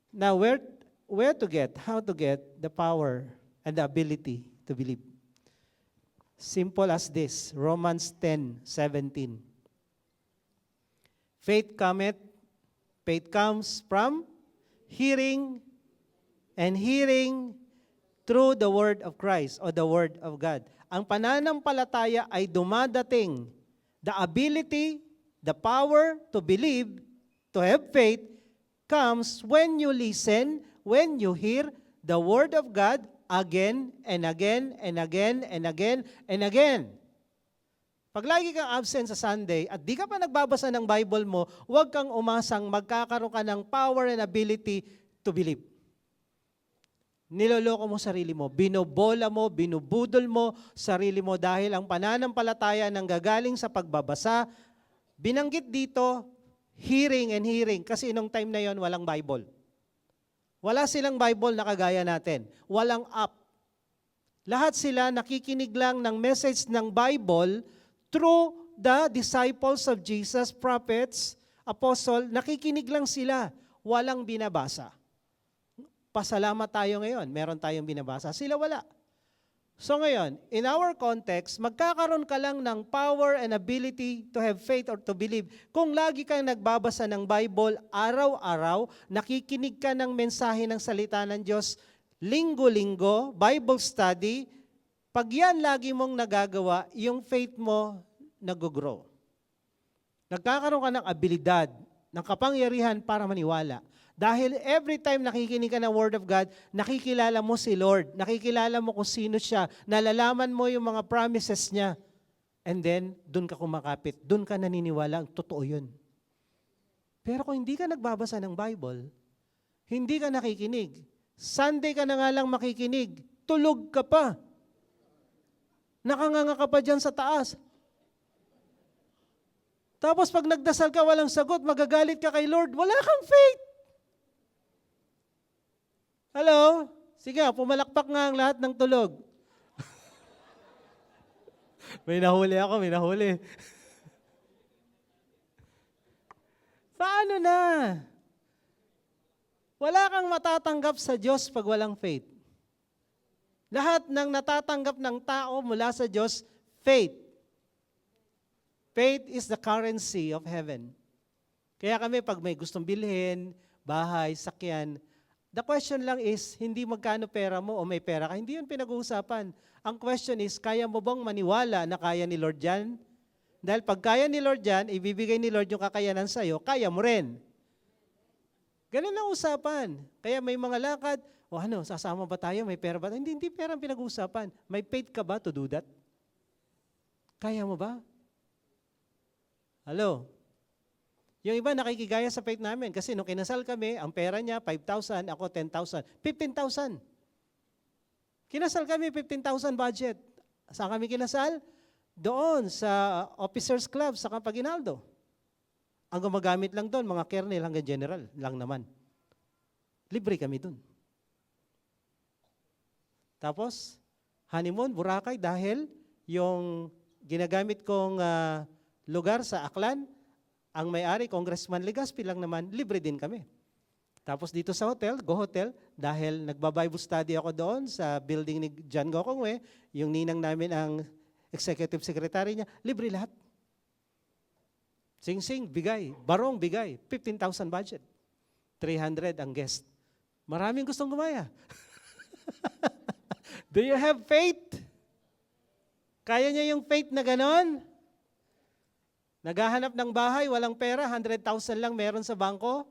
Now, where to get, how to get the power and the ability to believe? Simple as this, Romans 10:17. Faith comes from hearing, and hearing through the word of Christ or the word of God. Ang pananampalataya ay dumadating. The ability, the power to believe, to have faith, comes when you listen, when you hear the word of God again and again and again and again and again. Pag lagi kang absent sa Sunday at di ka pa nagbabasa ng Bible mo, huwag kang umasang magkakaroon ka ng power and ability to believe. Niloloko mo sarili mo, binobola mo, binubudol mo sarili mo dahil ang pananampalataya nang gagaling sa pagbabasa, binanggit dito, hearing and hearing. Kasi inong time na yon walang Bible. Wala silang Bible na kagaya natin. Walang app. Lahat sila nakikinig lang ng message ng Bible through the disciples of Jesus, prophets, apostle, nakikinig lang sila. Walang binabasa. pasalamat tayo ngayon. Meron tayong binabasa. Sila wala. So ngayon, in our context, magkakaroon ka lang ng power and ability to have faith or to believe. Kung lagi kang nagbabasa ng Bible, araw-araw, nakikinig ka ng mensahe ng salita ng Diyos, linggo-linggo, Bible study, pag yan lagi mong nagagawa, yung faith mo nag-grow. Nagkakaroon ka ng abilidad, ng kapangyarihan para maniwala. Dahil every time nakikinig ka ng Word of God, nakikilala mo si Lord, nakikilala mo kung sino siya, nalalaman mo yung mga promises niya, and then, dun ka kumakapit, dun ka naniniwala, totoo yun. Pero kung hindi ka nagbabasa ng Bible, hindi ka nakikinig, Sunday ka na nga lang makikinig, tulog ka pa. Nakanganga ka pa dyan sa taas. Tapos pag nagdasal ka, walang sagot, magagalit ka kay Lord, wala kang faith. Hello? Sige, pumalakpak nga ang lahat ng tulog. May nahuli ako, may nahuli. Paano na? Wala kang matatanggap sa Diyos pag walang faith. Lahat ng natatanggap ng tao mula sa Diyos, faith. Faith is the currency of heaven. Kaya kami pag may gustong bilhin, bahay, sakyan, the question lang is, hindi magkano pera mo o may pera ka. Hindi yun pinag-uusapan. Ang question is, kaya mo bang maniwala na kaya ni Lord yan? Dahil pag kaya ni Lord yan, ibibigay ni Lord yung kakayanan sa'yo, kaya mo rin. Ganun ang usapan. Kaya may mga lakad, o sasama ba tayo? May pera ba? Hindi pera ang pinag-uusapan. May faith ka ba to do that? Kaya mo ba? Hello? Yung iba nakikigaya sa faith namin kasi nung kinasal kami, ang pera niya 5,000, ako 10,000. 15,000. Kinasal kami, 15,000 budget. Saan kami kinasal? Doon sa Officers Club sa Campaginaldo. Ang gumagamit lang doon, mga colonel hanggang general lang naman. Libre kami doon. Tapos, honeymoon, Boracay, dahil yung ginagamit kong lugar sa Aklan, ang may-ari, Congressman Legaspi lang naman, libre din kami. Tapos dito sa hotel, Go Hotel, dahil nagba-Bible study ako doon sa building ni John Gokongwe, yung ninang namin ang executive secretary niya, libre lahat. Sing-sing, bigay. Barong, bigay. 15,000 budget. 300 ang guest. Maraming gustong gumaya. Do you have faith? Kaya niya yung faith na ganon? Naghahanap ng bahay, walang pera, 100,000 lang meron sa bangko.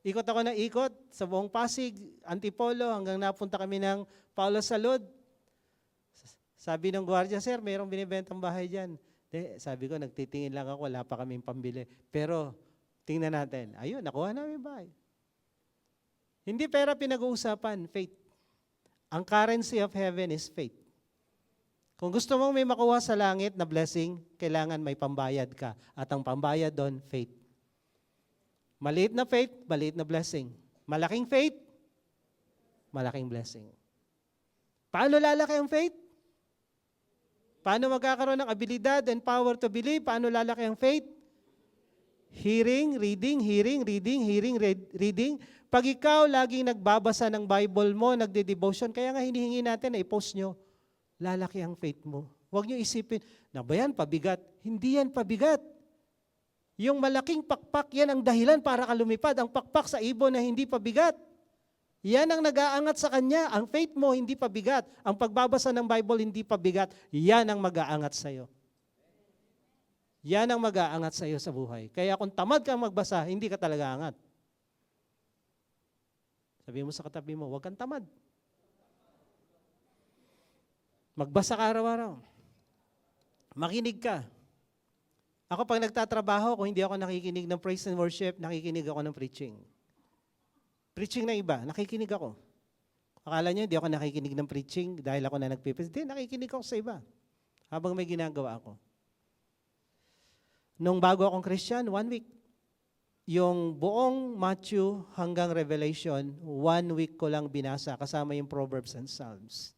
Ikot ako ng ikot sa buong Pasig, Antipolo, hanggang napunta kami ng Paulo Salud. Sabi ng gwardiya, sir, mayroong binibentang bahay dyan. Sabi ko, nagtitingin lang ako, wala pa kaming pambili. Pero, tingnan natin. Ayun, nakuha namin bahay. Hindi pera pinag-uusapan, faith. Ang currency of heaven is faith. Kung gusto mong may makuha sa langit na blessing, kailangan may pambayad ka. At ang pambayad doon, faith. Maliit na faith, maliit na blessing. Malaking faith, malaking blessing. Paano lalaki ang faith? Paano magkakaroon ng abilidad and power to believe? Paano lalaki ang faith? Hearing, reading, hearing, reading, hearing, reading. Pag ikaw laging nagbabasa ng Bible mo, nagde-devotion, kaya nga hinihingi natin na i-post nyo, lalaki ang faith mo. Huwag niyo isipin, na ba yan, pabigat? Hindi yan pabigat. Yung malaking pakpak, yan ang dahilan para ka lumipad. Ang pakpak sa ibon na hindi pabigat. Yan ang nag-aangat sa kanya. Ang faith mo, hindi pabigat. Ang pagbabasa ng Bible, hindi pabigat. Yan ang mag-aangat sa'yo. Yan ang mag-aangat sa'yo sa buhay. Kaya kung tamad kang magbasa, hindi ka talaga angat. Sabi mo sa katabi mo, huwag kang tamad. Magbasa ka araw-araw. Makinig ka. Ako pag nagtatrabaho, kung hindi ako nakikinig ng praise and worship, nakikinig ako ng preaching. Preaching na iba, nakikinig ako. Akala niyo, hindi ako nakikinig ng preaching dahil ako na nagpipis. Hindi, nakikinig ako sa iba. Habang may ginagawa ako. Nung bago akong Christian, 1 week. Yung buong Matthew hanggang Revelation, 1 week ko lang binasa kasama yung Proverbs and Psalms.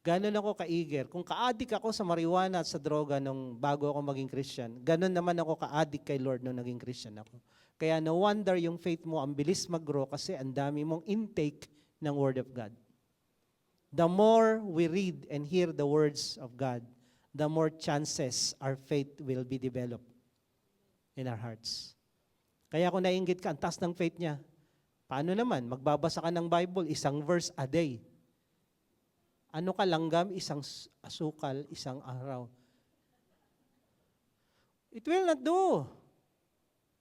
Ganon ako ka-eager. Kung ka-addict ako sa marijuana at sa droga nung bago ako maging Christian, ganon naman ako ka-addict kay Lord nung naging Christian ako. Kaya no wonder yung faith mo ang bilis mag-grow kasi ang dami mong intake ng Word of God. The more we read and hear the words of God, the more chances our faith will be developed in our hearts. Kaya kung naiinggit ka, ang taas ng faith niya, paano naman? Magbabasa ka ng Bible, isang verse a day. Ano ka langgam? Isang asukal, isang araw. It will not do.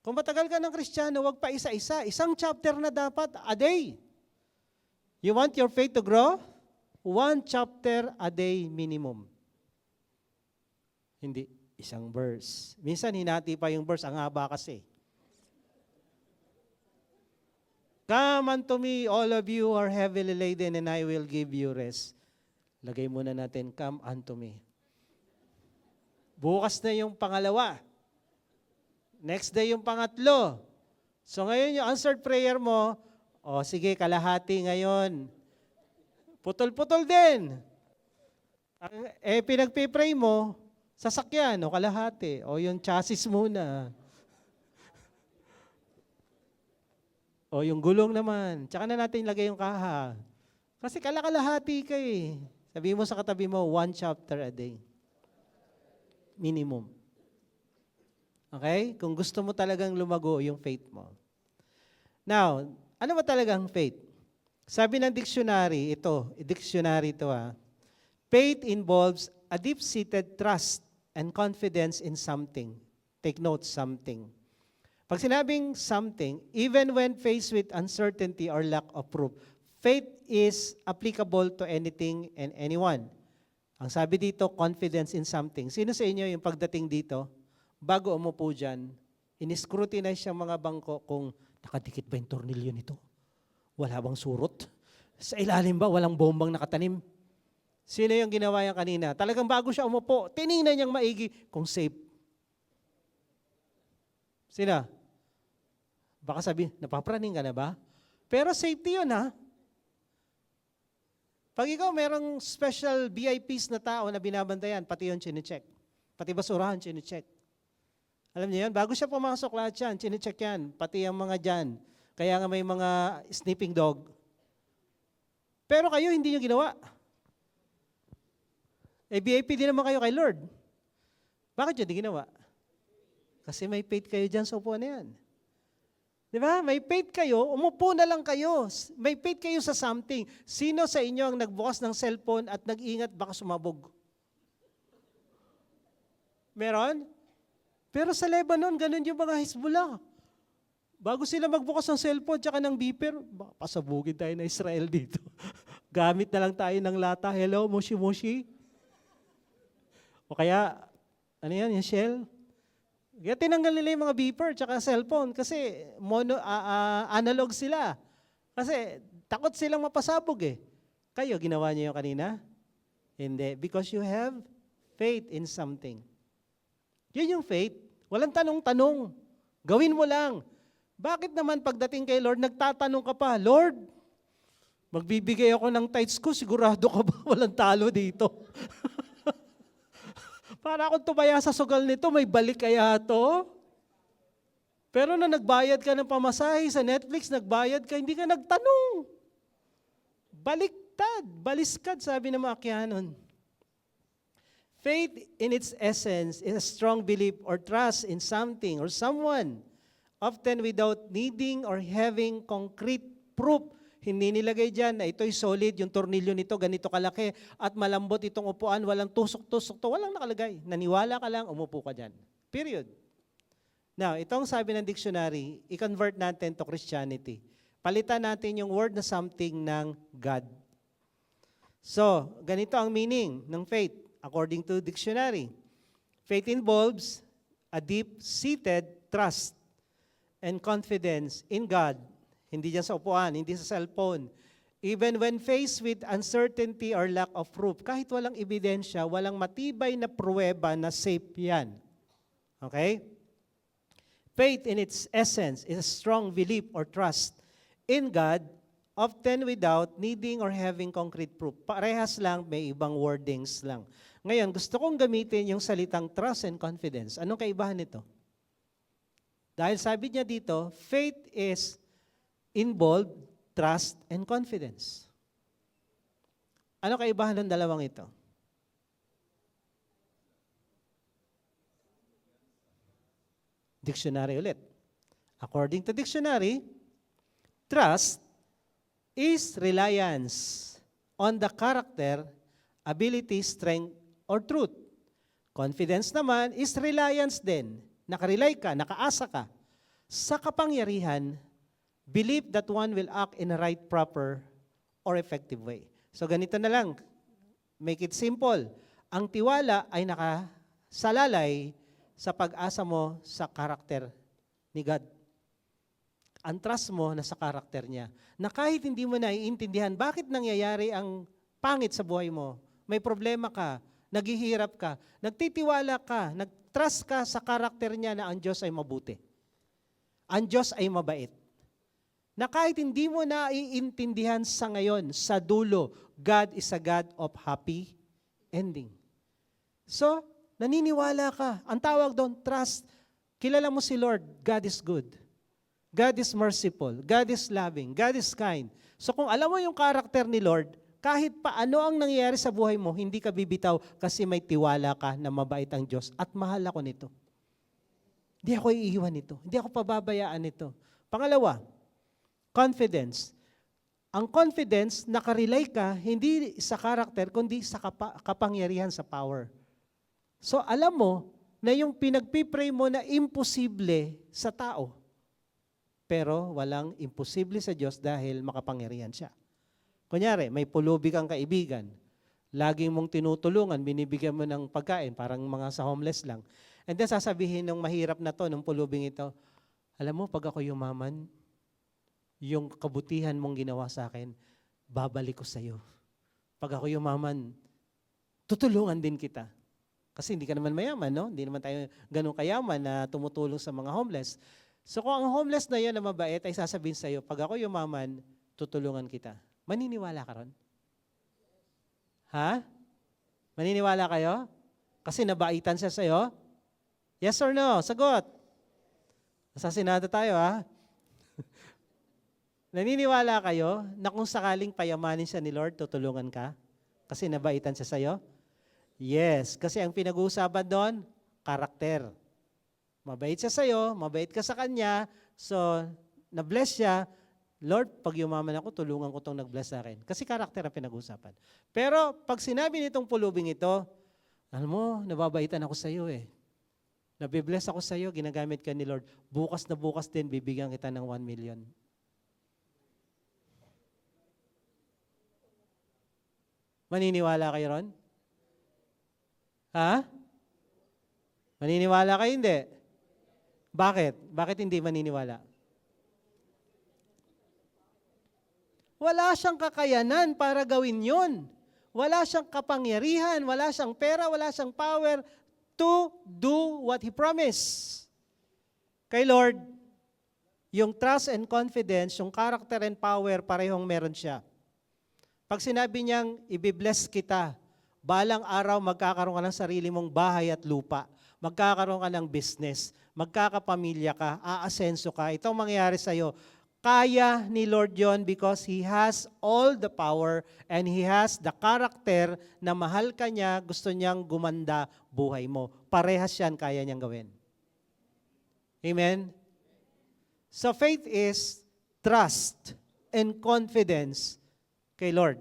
Kung matagal ka ng Kristiyano, wag pa isa-isa. Isang chapter na dapat a day. You want your faith to grow? 1 chapter a day minimum. Hindi, isang verse. Minsan hinati pa yung verse, ang haba kasi. Come unto me, all of you who are heavily laden, and I will give you rest. Lagay muna natin, come unto me. Bukas na yung pangalawa. Next day yung pangatlo. So ngayon yung answered prayer mo, sige, kalahati ngayon. Putol-putol din. Pinagpipray mo, sasakyan o kalahati. O yung chassis muna. O yung gulong naman. Tsaka na natin lagay yung kaha. Kasi kalahati ka eh. Sabi mo sa katabi mo, 1 chapter a day. Minimum. Okay? Kung gusto mo talagang lumago yung faith mo. Now, ano ba talagang faith? Sabi ng dictionary, dictionary ito faith involves a deep-seated trust and confidence in something. Take note, something. Pag sinabing something, even when faced with uncertainty or lack of proof, faith is applicable to anything and anyone. Ang sabi dito, confidence in something. Sino sa inyo yung pagdating dito, bago umupo dyan, in-scrutinize yung mga bangko kung nakadikit ba yung tornilyo nito? Wala bang surot? Sa ilalim ba walang bombang nakatanim? Sino yung ginawa yan kanina? Talagang bago siya umupo, tiningnan niyang maigi kung safe. Sino? Baka sabi, napapraning ka na ba? Pero safety yun Pag ikaw merong special VIPs na tao na binabantayan, pati yun chine-check. Pati basurahan chine-check. Alam niyo yan? Bago siya pumasok lahat yan, chine-check yan. Pati ang mga dyan. Kaya nga may mga sniffing dog. Pero kayo, hindi nyo ginawa. VIP din naman kayo kay Lord. Bakit yun di ginawa? Kasi may faith kayo dyan sa upuan na yan. Di ba? May faith kayo, umupo na lang kayo. May faith kayo sa something. Sino sa inyo ang nagbukas ng cellphone at nag-ingat baka sumabog? Meron? Pero sa Lebanon, ganun yung mga Hezbollah. Bago sila magbukas ng cellphone tsaka ng beeper, baka pasabugin tayo na Israel dito. Gamit na lang tayo ng lata. Hello, moshi-moshi. O kaya, ano yan, yung shell? Kaya tinanggal nila yung mga beeper tsaka cellphone kasi analog sila. Kasi takot silang mapasabog eh. Kayo, ginawa niyo yung kanina? Hindi. Because you have faith in something. Yun yung faith. Walang tanong-tanong. Gawin mo lang. Bakit naman pagdating kay Lord, nagtatanong ka pa, Lord, magbibigay ako ng tithes ko, sigurado ka ba walang talo dito? Para akong tumaya sa sugal nito, may balik kaya to? Pero na nagbayad ka ng pamasahe sa Netflix, nagbayad ka, hindi ka nagtanong. Baliktad, baliskad, sabi ng mga Quianon. Faith in its essence is a strong belief or trust in something or someone, often without needing or having concrete proof. Hindi nilagay dyan na ito'y solid, yung tornilyo nito ganito kalaki, at malambot itong upuan, walang tusok-tusok to, walang nakalagay. Naniwala ka lang, umupo ka dyan. Period. Now, itong sabi ng dictionary, i-convert natin to Christianity. Palitan natin yung word na something ng God. So, ganito ang meaning ng faith, according to dictionary. Faith involves a deep-seated trust and confidence in God. Hindi dyan sa upuan, hindi sa cellphone. Even when faced with uncertainty or lack of proof, kahit walang ebidensya, walang matibay na pruweba na safe yan. Okay? Faith in its essence is a strong belief or trust in God, often without needing or having concrete proof. Parehas lang, may ibang wordings lang. Ngayon, gusto kong gamitin yung salitang trust and confidence. Anong kaibahan nito? Dahil sabi niya dito, faith is involved trust and confidence. Ano kaibahan ng dalawang ito? Dictionary ulit. According to dictionary, trust is reliance on the character, ability, strength, or truth. Confidence naman is reliance din. Nakarely ka, nakaasa ka sa kapangyarihan, believe that one will act in a right, proper, or effective way. So ganito na lang, make it simple. Ang tiwala ay nakasalalay sa pag-asa mo sa karakter ni God. Ang trust mo na sa karakter niya. Na kahit hindi mo naiintindihan bakit nangyayari ang pangit sa buhay mo, may problema ka, naghihirap ka, nagtitiwala ka, nag-trust ka sa karakter niya na ang Diyos ay mabuti. Ang Diyos ay mabait. Na kahit hindi mo naiintindihan sa ngayon, sa dulo, God is a God of happy ending. So, naniniwala ka. Ang tawag doon, trust. Kilala mo si Lord, God is good. God is merciful. God is loving. God is kind. So kung alam mo yung karakter ni Lord, kahit pa ano ang nangyayari sa buhay mo, hindi ka bibitaw kasi may tiwala ka na mabait ang Diyos at mahal ako nito. Hindi ako iiwan nito. Hindi ako pababayaan nito. Pangalawa, confidence. Ang confidence, nakarely ka hindi sa karakter, kundi sa kapangyarihan, sa power. So alam mo na yung pinagpipray mo na imposible sa tao, pero walang imposible sa Diyos dahil makapangyarihan siya. Kunyari, may pulubi kang kaibigan, laging mong tinutulungan, binibigyan mo ng pagkain, parang mga sa homeless lang. And then sasabihin ng mahirap na to, ng pulubing ito, alam mo, pag ako yumaman, yung kabutihan mong ginawa sa akin, babalik ko sa iyo. Pag ako yumaman, tutulungan din kita. Kasi hindi ka naman mayaman, no? Hindi naman tayo ganun kayaman na tumutulong sa mga homeless. So kung ang homeless na yan na mabait ay sasabihin sa iyo, pag ako yumaman, tutulungan kita. Maniniwala ka ron? Ha? Maniniwala kayo? Kasi nabaitan siya sa iyo? Yes or no? Sagot. Nasa Senado tayo, ha? Naniniwala kayo na kung sakaling payamanin siya ni Lord, tutulungan ka? Kasi nabaitan siya sa iyo? Yes. Kasi ang pinag-uusapan doon, karakter. Mabait siya sa'yo, mabait ka sa kanya, so na-bless siya, Lord, pag yumaman ako, tulungan ko itong nag-bless sa akin. Kasi karakter ang pinag-usapan. Pero pag sinabi nitong pulubing ito, alam mo, nababaitan ako sa iyo eh. Nabibless ako sa iyo, ginagamit ka ni Lord. Bukas na bukas din, bibigyan kita ng 1 million. Maniniwala kayo ron? Ha? Maniniwala kayo? Hindi. Bakit? Bakit hindi maniniwala? Wala siyang kakayanan para gawin yun. Wala siyang kapangyarihan, wala siyang pera, wala siyang power to do what He promised. Kay Lord, yung trust and confidence, yung character and power, parehong meron siya. Pag sinabi niyang, ibibless kita, balang araw magkakaroon ka ng sarili mong bahay at lupa, magkakaroon ka ng business, magkakapamilya ka, aasenso ka, itong mangyayari sa'yo. Kaya ni Lord yon because He has all the power and He has the character na mahal ka niya, gusto niyang gumanda buhay mo. Parehas yan, kaya niyang gawin. Amen? So faith is trust and confidence kay Lord.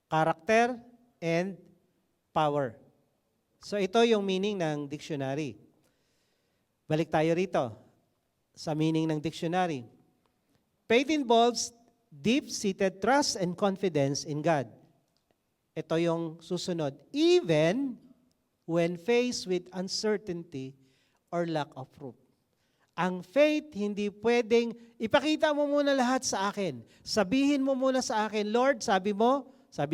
Character and power. So ito yung meaning ng dictionary. Balik tayo rito sa meaning ng dictionary. Faith involves deep-seated trust and confidence in God. Ito yung susunod. Even when faced with uncertainty or lack of proof. Ang faith, hindi pwedeng, ipakita mo muna lahat sa akin. Sabihin mo muna sa akin, Lord, sabi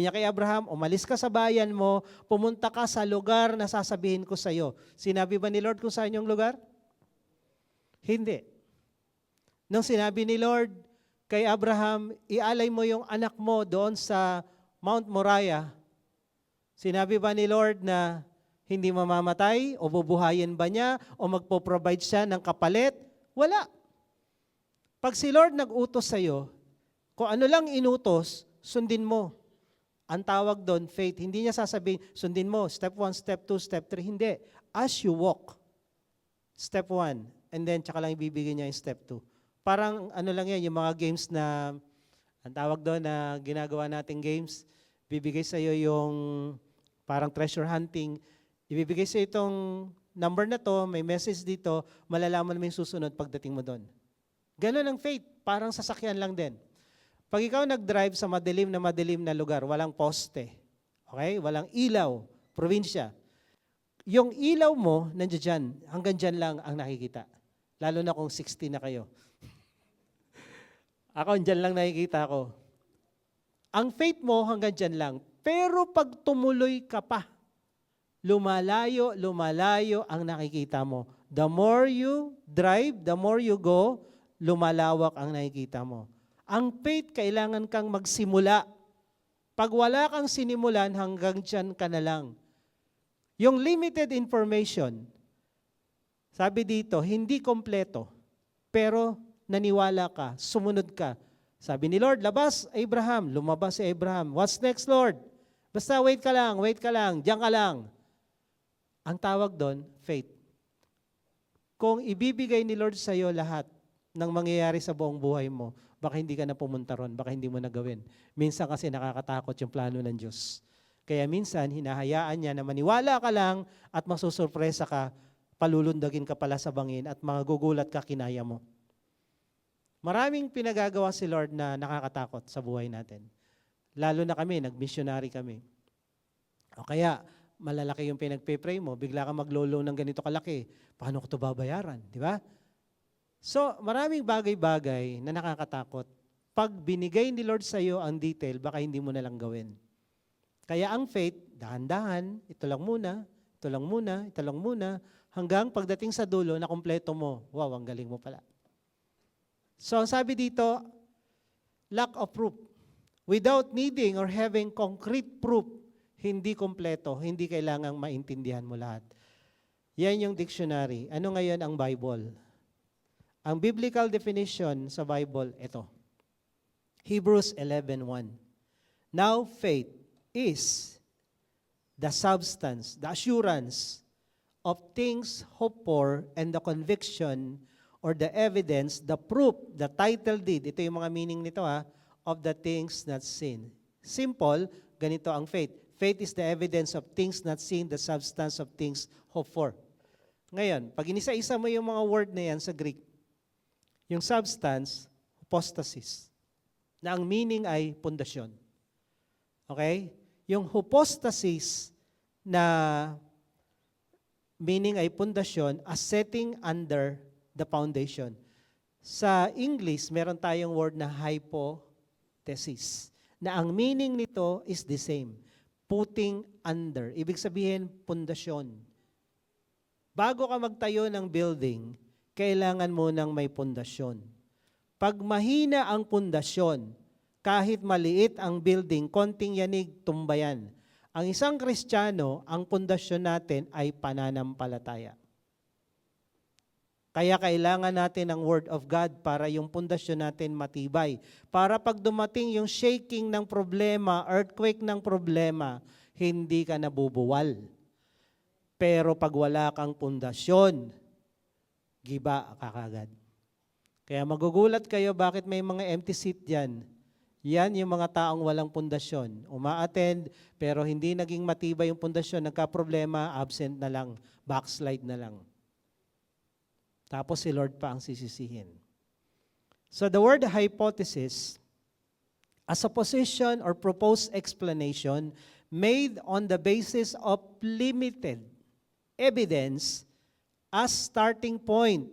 niya kay Abraham, umalis ka sa bayan mo, pumunta ka sa lugar na sasabihin ko sa iyo. Sinabi ba ni Lord kung saan yung lugar? Hindi. Nung sinabi ni Lord kay Abraham, ialay mo yung anak mo doon sa Mount Moriah, sinabi ba ni Lord na hindi mamamatay o bubuhayin ba niya o magpo-provide siya ng kapalit Wala. Pag si Lord nag-utos sa'yo, kung ano lang inutos, sundin mo. Ang tawag doon, faith. Hindi niya sasabihin, sundin mo, step 1, step 2, step 3. Hindi. As you walk, step 1, and then tsaka lang ibibigay niya yung step 2. Parang ano lang yan, yung mga games na, ang tawag doon na ginagawa nating games, bibigay sa'yo yung parang treasure hunting, ibibigay sa'yo itong number na to, may message dito, malalaman mo yung susunod pagdating mo doon. Ganun ang faith, parang sasakyan lang din. Pag ikaw nag-drive sa madilim na lugar, walang poste, okay? Walang ilaw, probinsya. Yung ilaw mo, nandiyan dyan, hanggang dyan lang ang nakikita. Lalo na kung 60 na kayo. Ako, dyan lang nakikita ko. Ang faith mo hanggang dyan lang. Pero pag tumuloy ka pa, lumalayo ang nakikita mo. The more you drive, the more you go, lumalawak ang nakikita mo. Ang faith, kailangan kang magsimula. Pag wala kang sinimulan, hanggang dyan ka na lang. Yung limited information, sabi dito, hindi kompleto, pero naniwala ka, sumunod ka. Sabi ni Lord, labas Abraham, lumabas si Abraham. What's next, Lord? Basta wait ka lang, diyan ka lang. Ang tawag doon, faith. Kung ibibigay ni Lord sa iyo lahat ng mangyayari sa buong buhay mo, baka hindi ka na pumunta ron, baka hindi mo na gawin. Minsan kasi nakakatakot yung plano ng Diyos. Kaya minsan, hinahayaan niya na maniwala ka lang at masusurpresa ka, palulundagin ka pala sa bangin at magugulat ka, kinaya mo. Maraming pinagagawa si Lord na nakakatakot sa buhay natin. Lalo na kami, nag-missionary kami. O kaya, malalaki yung pinagpe-pray mo, bigla ka maglolo ng ganito kalaki, paano ko ito babayaran? Di ba? So, maraming bagay-bagay na nakakatakot. Pag binigay ni Lord sa iyo ang detail, baka hindi mo na lang gawin. Kaya ang faith, dahan-dahan, ito lang muna, hanggang pagdating sa dulo na kumpleto mo, wow, ang galing mo pala. So, ang sabi dito, lack of proof. Without needing or having concrete proof, hindi kumpleto, hindi kailangang maintindihan mo lahat. Yan yung dictionary. Ano ngayon ang Bible? Ang biblical definition sa Bible, ito. Hebrews 11:1. Now faith is the substance, the assurance of things hoped for and the conviction or the evidence, the proof, the title deed. Ito yung mga meaning nito of the things not seen. Simple, ganito ang faith. Faith is the evidence of things not seen, the substance of things hoped for. Ngayon, pag inisa-isa mo yung mga word na yan sa Greek, yung substance, hypostasis, na ang meaning ay pundasyon. Okay? Yung hypostasis na meaning ay pundasyon, a setting under the foundation. Sa English, meron tayong word na hypothesis, na ang meaning nito is the same. Putting under. Ibig sabihin, pundasyon. Bago ka magtayo ng building, kailangan mo ng may pundasyon. Pag mahina ang pundasyon, kahit maliit ang building, konting yanig, tumbayan. Ang isang Kristiyano, ang pundasyon natin ay pananampalataya. Kaya kailangan natin ang Word of God para yung pundasyon natin matibay. Para pag dumating yung shaking ng problema, earthquake ng problema, hindi ka nabubuwal. Pero pag wala kang pundasyon, giba ka kagad. Kaya magugulat kayo bakit may mga empty seat dyan. Yan yung mga taong walang pundasyon. Uma-attend pero hindi naging matibay yung pundasyon. Nagka-problema, absent na lang, backslide na lang. Tapos si Lord pa ang sisisihin. So the word hypothesis, as a position or proposed explanation made on the basis of limited evidence as starting point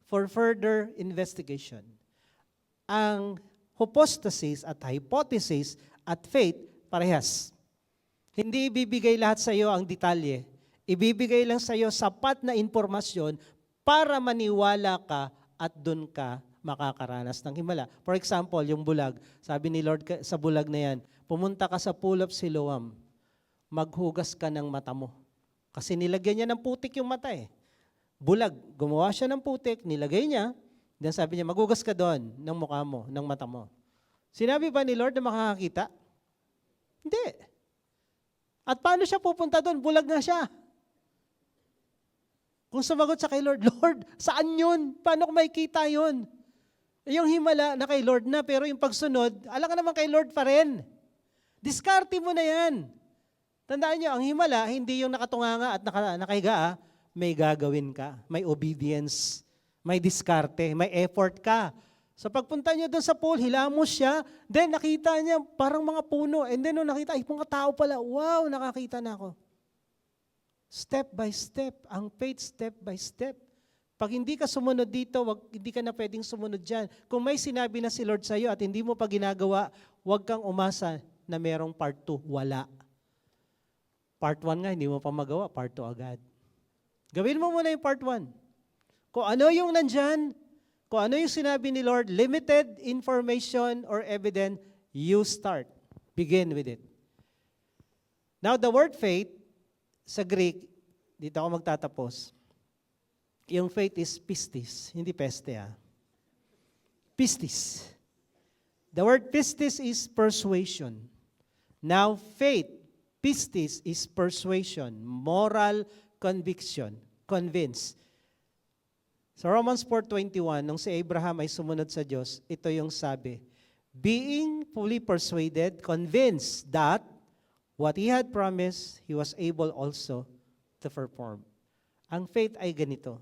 for further investigation. Ang hypostasis at hypothesis at faith, parehas. Hindi ibibigay lahat sa iyo ang detalye. Ibibigay lang sa iyo sapat na impormasyon para maniwala ka at dun ka makakaranas ng himala. For example, yung bulag. Sabi ni Lord sa bulag na yan, pumunta ka sa pool of Siloam, maghugas ka ng mata mo. Kasi nilagyan niya ng putik yung mata . Bulag. Gumawa siya ng putik, nilagay niya, then sabi niya, magugas ka doon ng mukha mo, ng mata mo. Sinabi ba ni Lord na makakakita? Hindi. At paano siya pupunta doon? Bulag nga siya. Kung sumagot siya kay Lord, Lord, saan yun? Paano ko makikita yun? Yung himala na kay Lord na, pero yung pagsunod, alam ka naman kay Lord pa rin. Diskarte mo na yan. Tandaan niyo, ang himala, hindi yung nakatunganga at nakahiga, may gagawin ka, may obedience, may diskarte, may effort ka. So pagpunta niyo doon sa pool, hilamos siya, then nakita niya parang mga puno, and then nung nakita, ay mga tao pala, wow, nakakita na ako. Step by step, ang faith step by step. Pag hindi ka sumunod dito, hindi ka na pwedeng sumunod dyan. Kung may sinabi na si Lord sa'yo at hindi mo pa ginagawa, huwag kang umasa na merong part 2. Wala. Part 1 nga, hindi mo pa magawa. Part 2 agad. Gawin mo muna yung part 1. Kung ano yung nandyan, kung ano yung sinabi ni Lord, limited information or evidence, you start. Begin with it. Now, the word faith, sa Greek, dito ako magtatapos. Yung faith is pistis, hindi peste. Pistis. The word pistis is persuasion. Now, faith, pistis is persuasion, moral conviction, convince. So Romans 4:21, nung si Abraham ay sumunod sa Diyos, ito yung sabi, being fully persuaded, convinced that what he had promised, he was able also to perform. Ang faith ay ganito.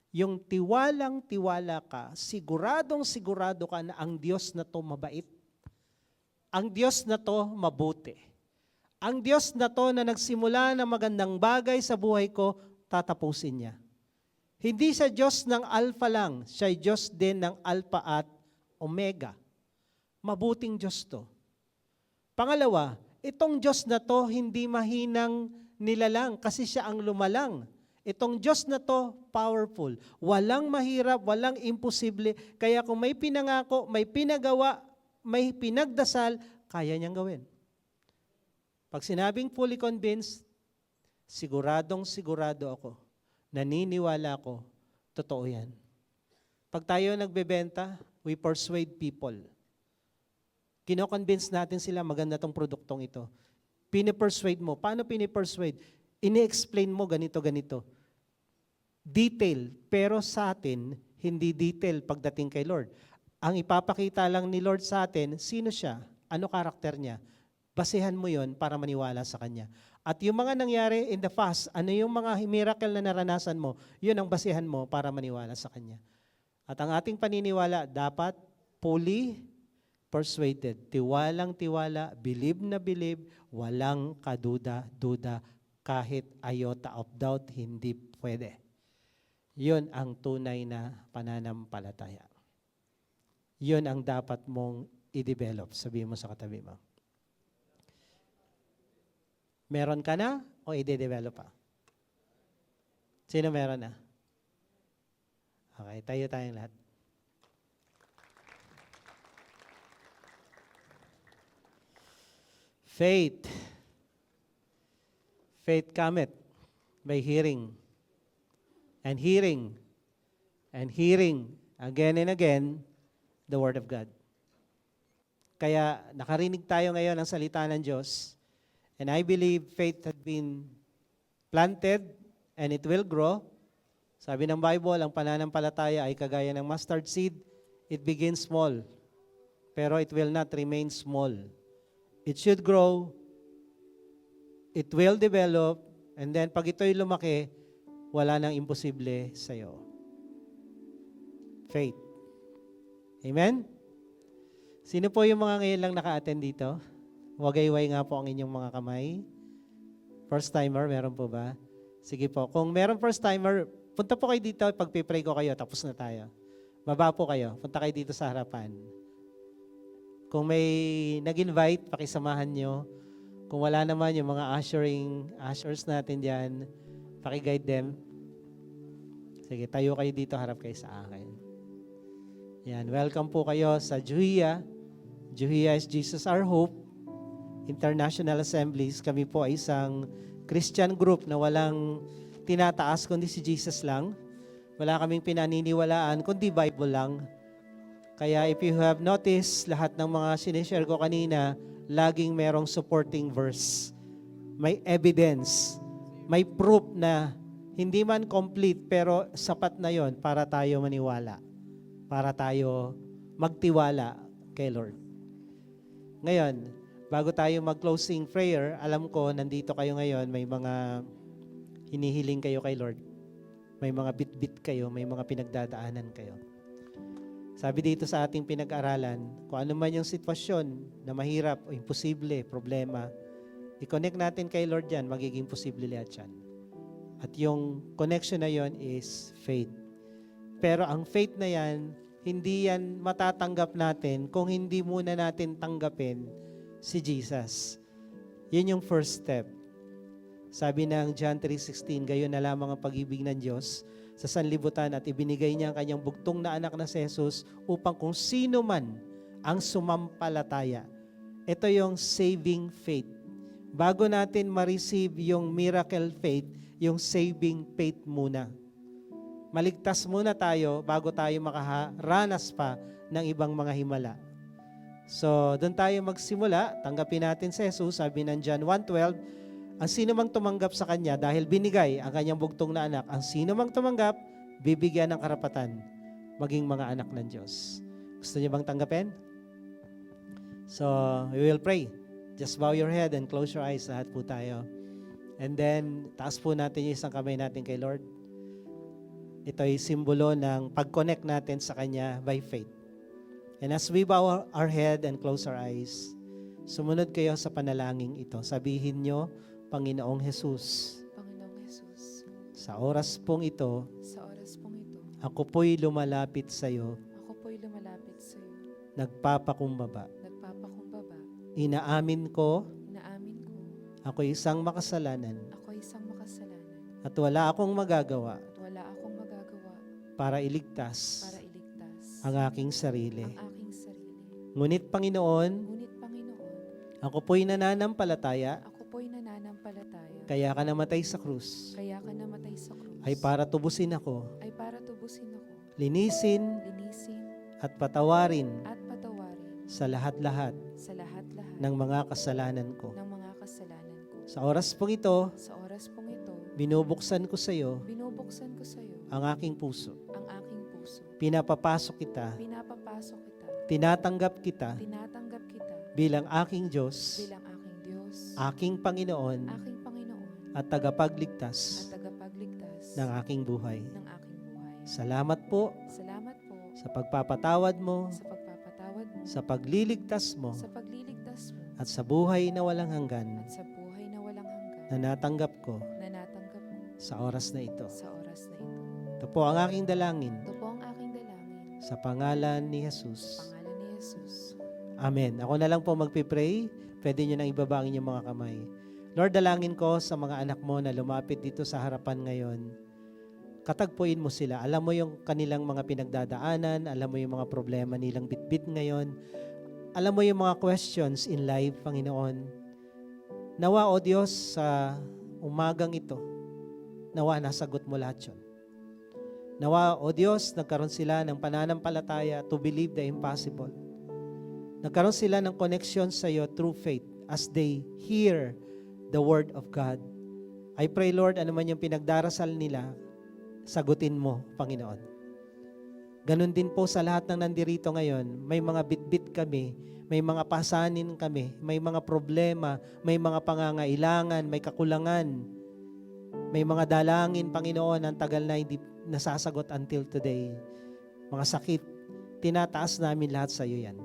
Yung tiwalang-tiwala ka, siguradong-sigurado ka na ang Diyos na to mabait. Ang Diyos na to mabuti. Ang Diyos na to na nagsimula ng magandang bagay sa buhay ko, tatapusin niya. Hindi siya Diyos ng Alpha lang, siya ay Diyos din ng Alpha at Omega. Mabuting Diyos to. Pangalawa, itong Diyos na to hindi mahinang nilalang kasi siya ang lumalang. Itong Diyos na to, powerful. Walang mahirap, walang imposible. Kaya kung may pinangako, may pinagawa, may pinagdasal, kaya niyang gawin. Pag sinabing fully convinced, siguradong-sigurado ako. Naniniwala ako, totoo yan. Pag tayo nagbebenta, we persuade people. Kino-convince natin sila maganda tong produktong ito. Pinipersuade mo. Paano pinipersuade? Ini-explain mo ganito. Detail, pero sa atin, hindi detail pagdating kay Lord. Ang ipapakita lang ni Lord sa atin, sino siya? Ano karakter niya? Basehan mo yon para maniwala sa Kanya. At yung mga nangyari in the past, ano yung mga miracle na naranasan mo, yun ang basehan mo para maniwala sa Kanya. At ang ating paniniwala, dapat fully persuaded. Tiwalang-tiwala, believe na believe, walang kaduda-duda, kahit iota of doubt, hindi pwede. Yun ang tunay na pananampalataya. Yun ang dapat mong i-develop. Sabihin mo sa katabi mo. Meron ka na o i-develop pa? Sino meron na? Okay, tayo tayong lahat. Faith. Faith cometh by hearing. And hearing. And hearing again and again the Word of God. Kaya nakarinig tayo ngayon ng salita ng Diyos. And I believe faith had been planted and it will grow. Sabi ng Bible, ang pananampalataya ay kagaya ng mustard seed. It begins small, pero it will not remain small. It should grow, it will develop, and then pag ito'y lumaki, wala nang imposible sa'yo. Faith. Amen? Sino po yung mga ngayon lang naka-attend dito? Wagayway nga po ang inyong mga kamay. First timer, meron po ba? Sige po. Kung meron first timer, punta po kayo dito, pag-pray ko kayo, tapos na tayo. Baba po kayo, punta kayo dito sa harapan. Kung may nag-invite, pakisamahan nyo. Kung wala naman yung mga ushers natin dyan, pakiguide them. Sige, tayo kayo dito, harap kayo sa akin. Yan, welcome po kayo sa Juhia. Juhia is Jesus Our Hope. International Assemblies. Kami po ay isang Christian group na walang tinataas kundi si Jesus lang. Wala kaming pinaniniwalaan, kundi Bible lang. Kaya if you have noticed, lahat ng mga sinishare ko kanina, laging merong supporting verse. May evidence, may proof na hindi man complete, pero sapat na yon para tayo maniwala, para tayo magtiwala kay Lord. Ngayon, bago tayo mag-closing prayer, alam ko nandito kayo ngayon, may mga hinihiling kayo kay Lord. May mga bit-bit kayo, may mga pinagdadaanan kayo. Sabi dito sa ating pinag-aralan, kung ano man yung sitwasyon na mahirap o imposible, problema, i-connect natin kay Lord yan, magiging posible lahat yan. At yung connection na yon is faith. Pero ang faith na yan, hindi yan matatanggap natin kung hindi muna natin tanggapin si Jesus. Yun yung first step. Sabi ng John 3:16, gayon na lamang ang pag-ibig ng Diyos sa sanlibutan at ibinigay niya ang kanyang bugtong na anak na si Jesus upang kung sino man ang sumampalataya. Ito yung saving faith. Bago natin ma-receive yung miracle faith, yung saving faith muna. Maligtas muna tayo bago tayo makaranas pa ng ibang mga himala. So, doon tayo magsimula. Tanggapin natin si Jesus. Sabi ng John 1:12, ang sino mang tumanggap sa Kanya dahil binigay ang Kanyang bugtong na anak, ang sino mang tumanggap, bibigyan ng karapatan maging mga anak ng Diyos. Gusto niyo bang tanggapin? So, we will pray. Just bow your head and close your eyes. Lahat po tayo. And then, taas po natin yung isang kamay natin kay Lord. Ito ay simbolo ng pag-connect natin sa Kanya by faith. And as we bow our head and close our eyes, sumunod kayo sa panalangin ito. Sabihin nyo, Panginoong Jesus, Panginoong Jesus, sa oras pong ito, ako po'y lumalapit sa iyo, lumalapit sa iyo, nagpapakumbaba. nagpapakumbaba, Inaamin ko, inaamin ko, ako'y isang makasalanan ako isang makasalanan, at wala akong magagawa at wala akong magagawa para iligtas para iligtas ang aking sarili. ang aking sarili. Ngunit Panginoon, Ngunit Panginoon, ako po'y nananampalataya, ako po'y nananampalataya, kaya ka namatay sa krus, kaya ka namatay sa krus, ay para tubusin ako, ay para tubusin ako, linisin linisin at patawarin at patawarin sa lahat-lahat sa lahat-lahat ng mga kasalanan ko. ng mga kasalanan ko. Sa oras pong ito, Sa oras pong ito, binubuksan ko sa iyo binubuksan ko sa iyo ang aking puso. ang aking puso. Pinapapasok kita, Pinapapasok kita, tinatanggap kita tinatanggap kita bilang aking Diyos, bilang aking Diyos, aking Panginoon aking Panginoon, at tagapagligtas at tagapagligtas ng aking buhay. ng aking buhay. Salamat po Salamat po sa pagpapatawad mo, sa pagpapatawad mo, sa pagliligtas mo, sa pagliligtas mo, at sa buhay na walang hanggan at sa buhay na walang hanggan na natanggap ko na natanggap mo sa oras na ito. sa oras na ito. Ito po ang aking dalangin Ito po ang aking dalangin sa pangalan ni sa Jesus. pangalan ni Jesus. Amen. Ako na lang po magpipray. Pwede nyo nang ibaba ang inyong mga kamay. Lord, dalangin ko sa mga anak mo na lumapit dito sa harapan ngayon. Katagpuin mo sila. Alam mo yung kanilang mga pinagdadaanan. Alam mo yung mga problema nilang bitbit ngayon. Alam mo yung mga questions in life, Panginoon. Nawa, O Diyos, sa umagang ito, nawa, nasagot mo lahat yun. Nawa, O Diyos, nagkaroon sila ng pananampalataya to believe the impossible. Nagkaroon sila ng connection sa iyo through faith as they hear the word of God. I pray, Lord, ano man yung pinagdarasal nila, sagutin mo, Panginoon. Ganon din po sa lahat ng nandirito ngayon, may mga bitbit kami, may mga pasanin kami, may mga problema, may mga pangangailangan, may kakulangan, may mga dalangin, Panginoon, ang tagal na hindi nasasagot until today. Mga sakit, tinataas namin lahat sa iyo yan.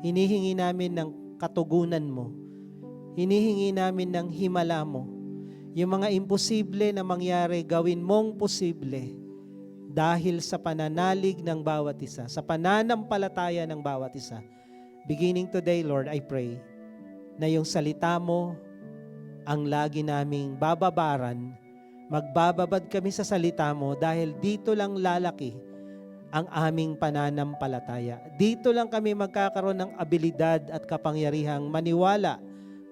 Hinihingi namin ng katugunan mo. Hinihingi namin ng himala mo. Yung mga imposible na mangyari, gawin mong posible dahil sa pananalig ng bawat isa, sa pananampalataya ng bawat isa. Beginning today, Lord, I pray na yung salita mo ang lagi naming bababaran, magbababad kami sa salita mo dahil dito lang lalaki ang aming pananampalataya. Dito lang kami magkakaroon ng abilidad at kapangyarihang maniwala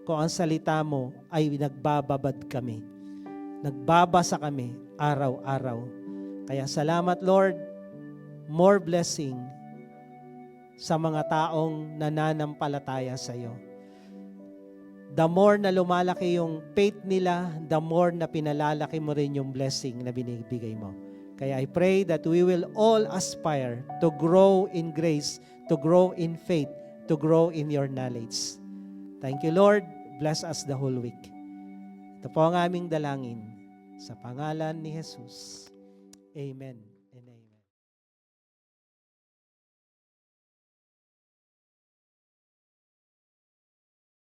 kung ang salita mo ay nagbababad kami. Nagbabasa kami araw-araw. Kaya salamat, Lord, more blessing sa mga taong nananampalataya sa iyo. The more na lumalaki yung faith nila, the more na pinalalaki mo rin yung blessing na binibigay mo. Kaya I pray that we will all aspire to grow in grace, to grow in faith, to grow in your knowledge. Thank you, Lord. Bless us the whole week. Ito po ang aming dalangin sa pangalan ni Jesus. Amen and amen.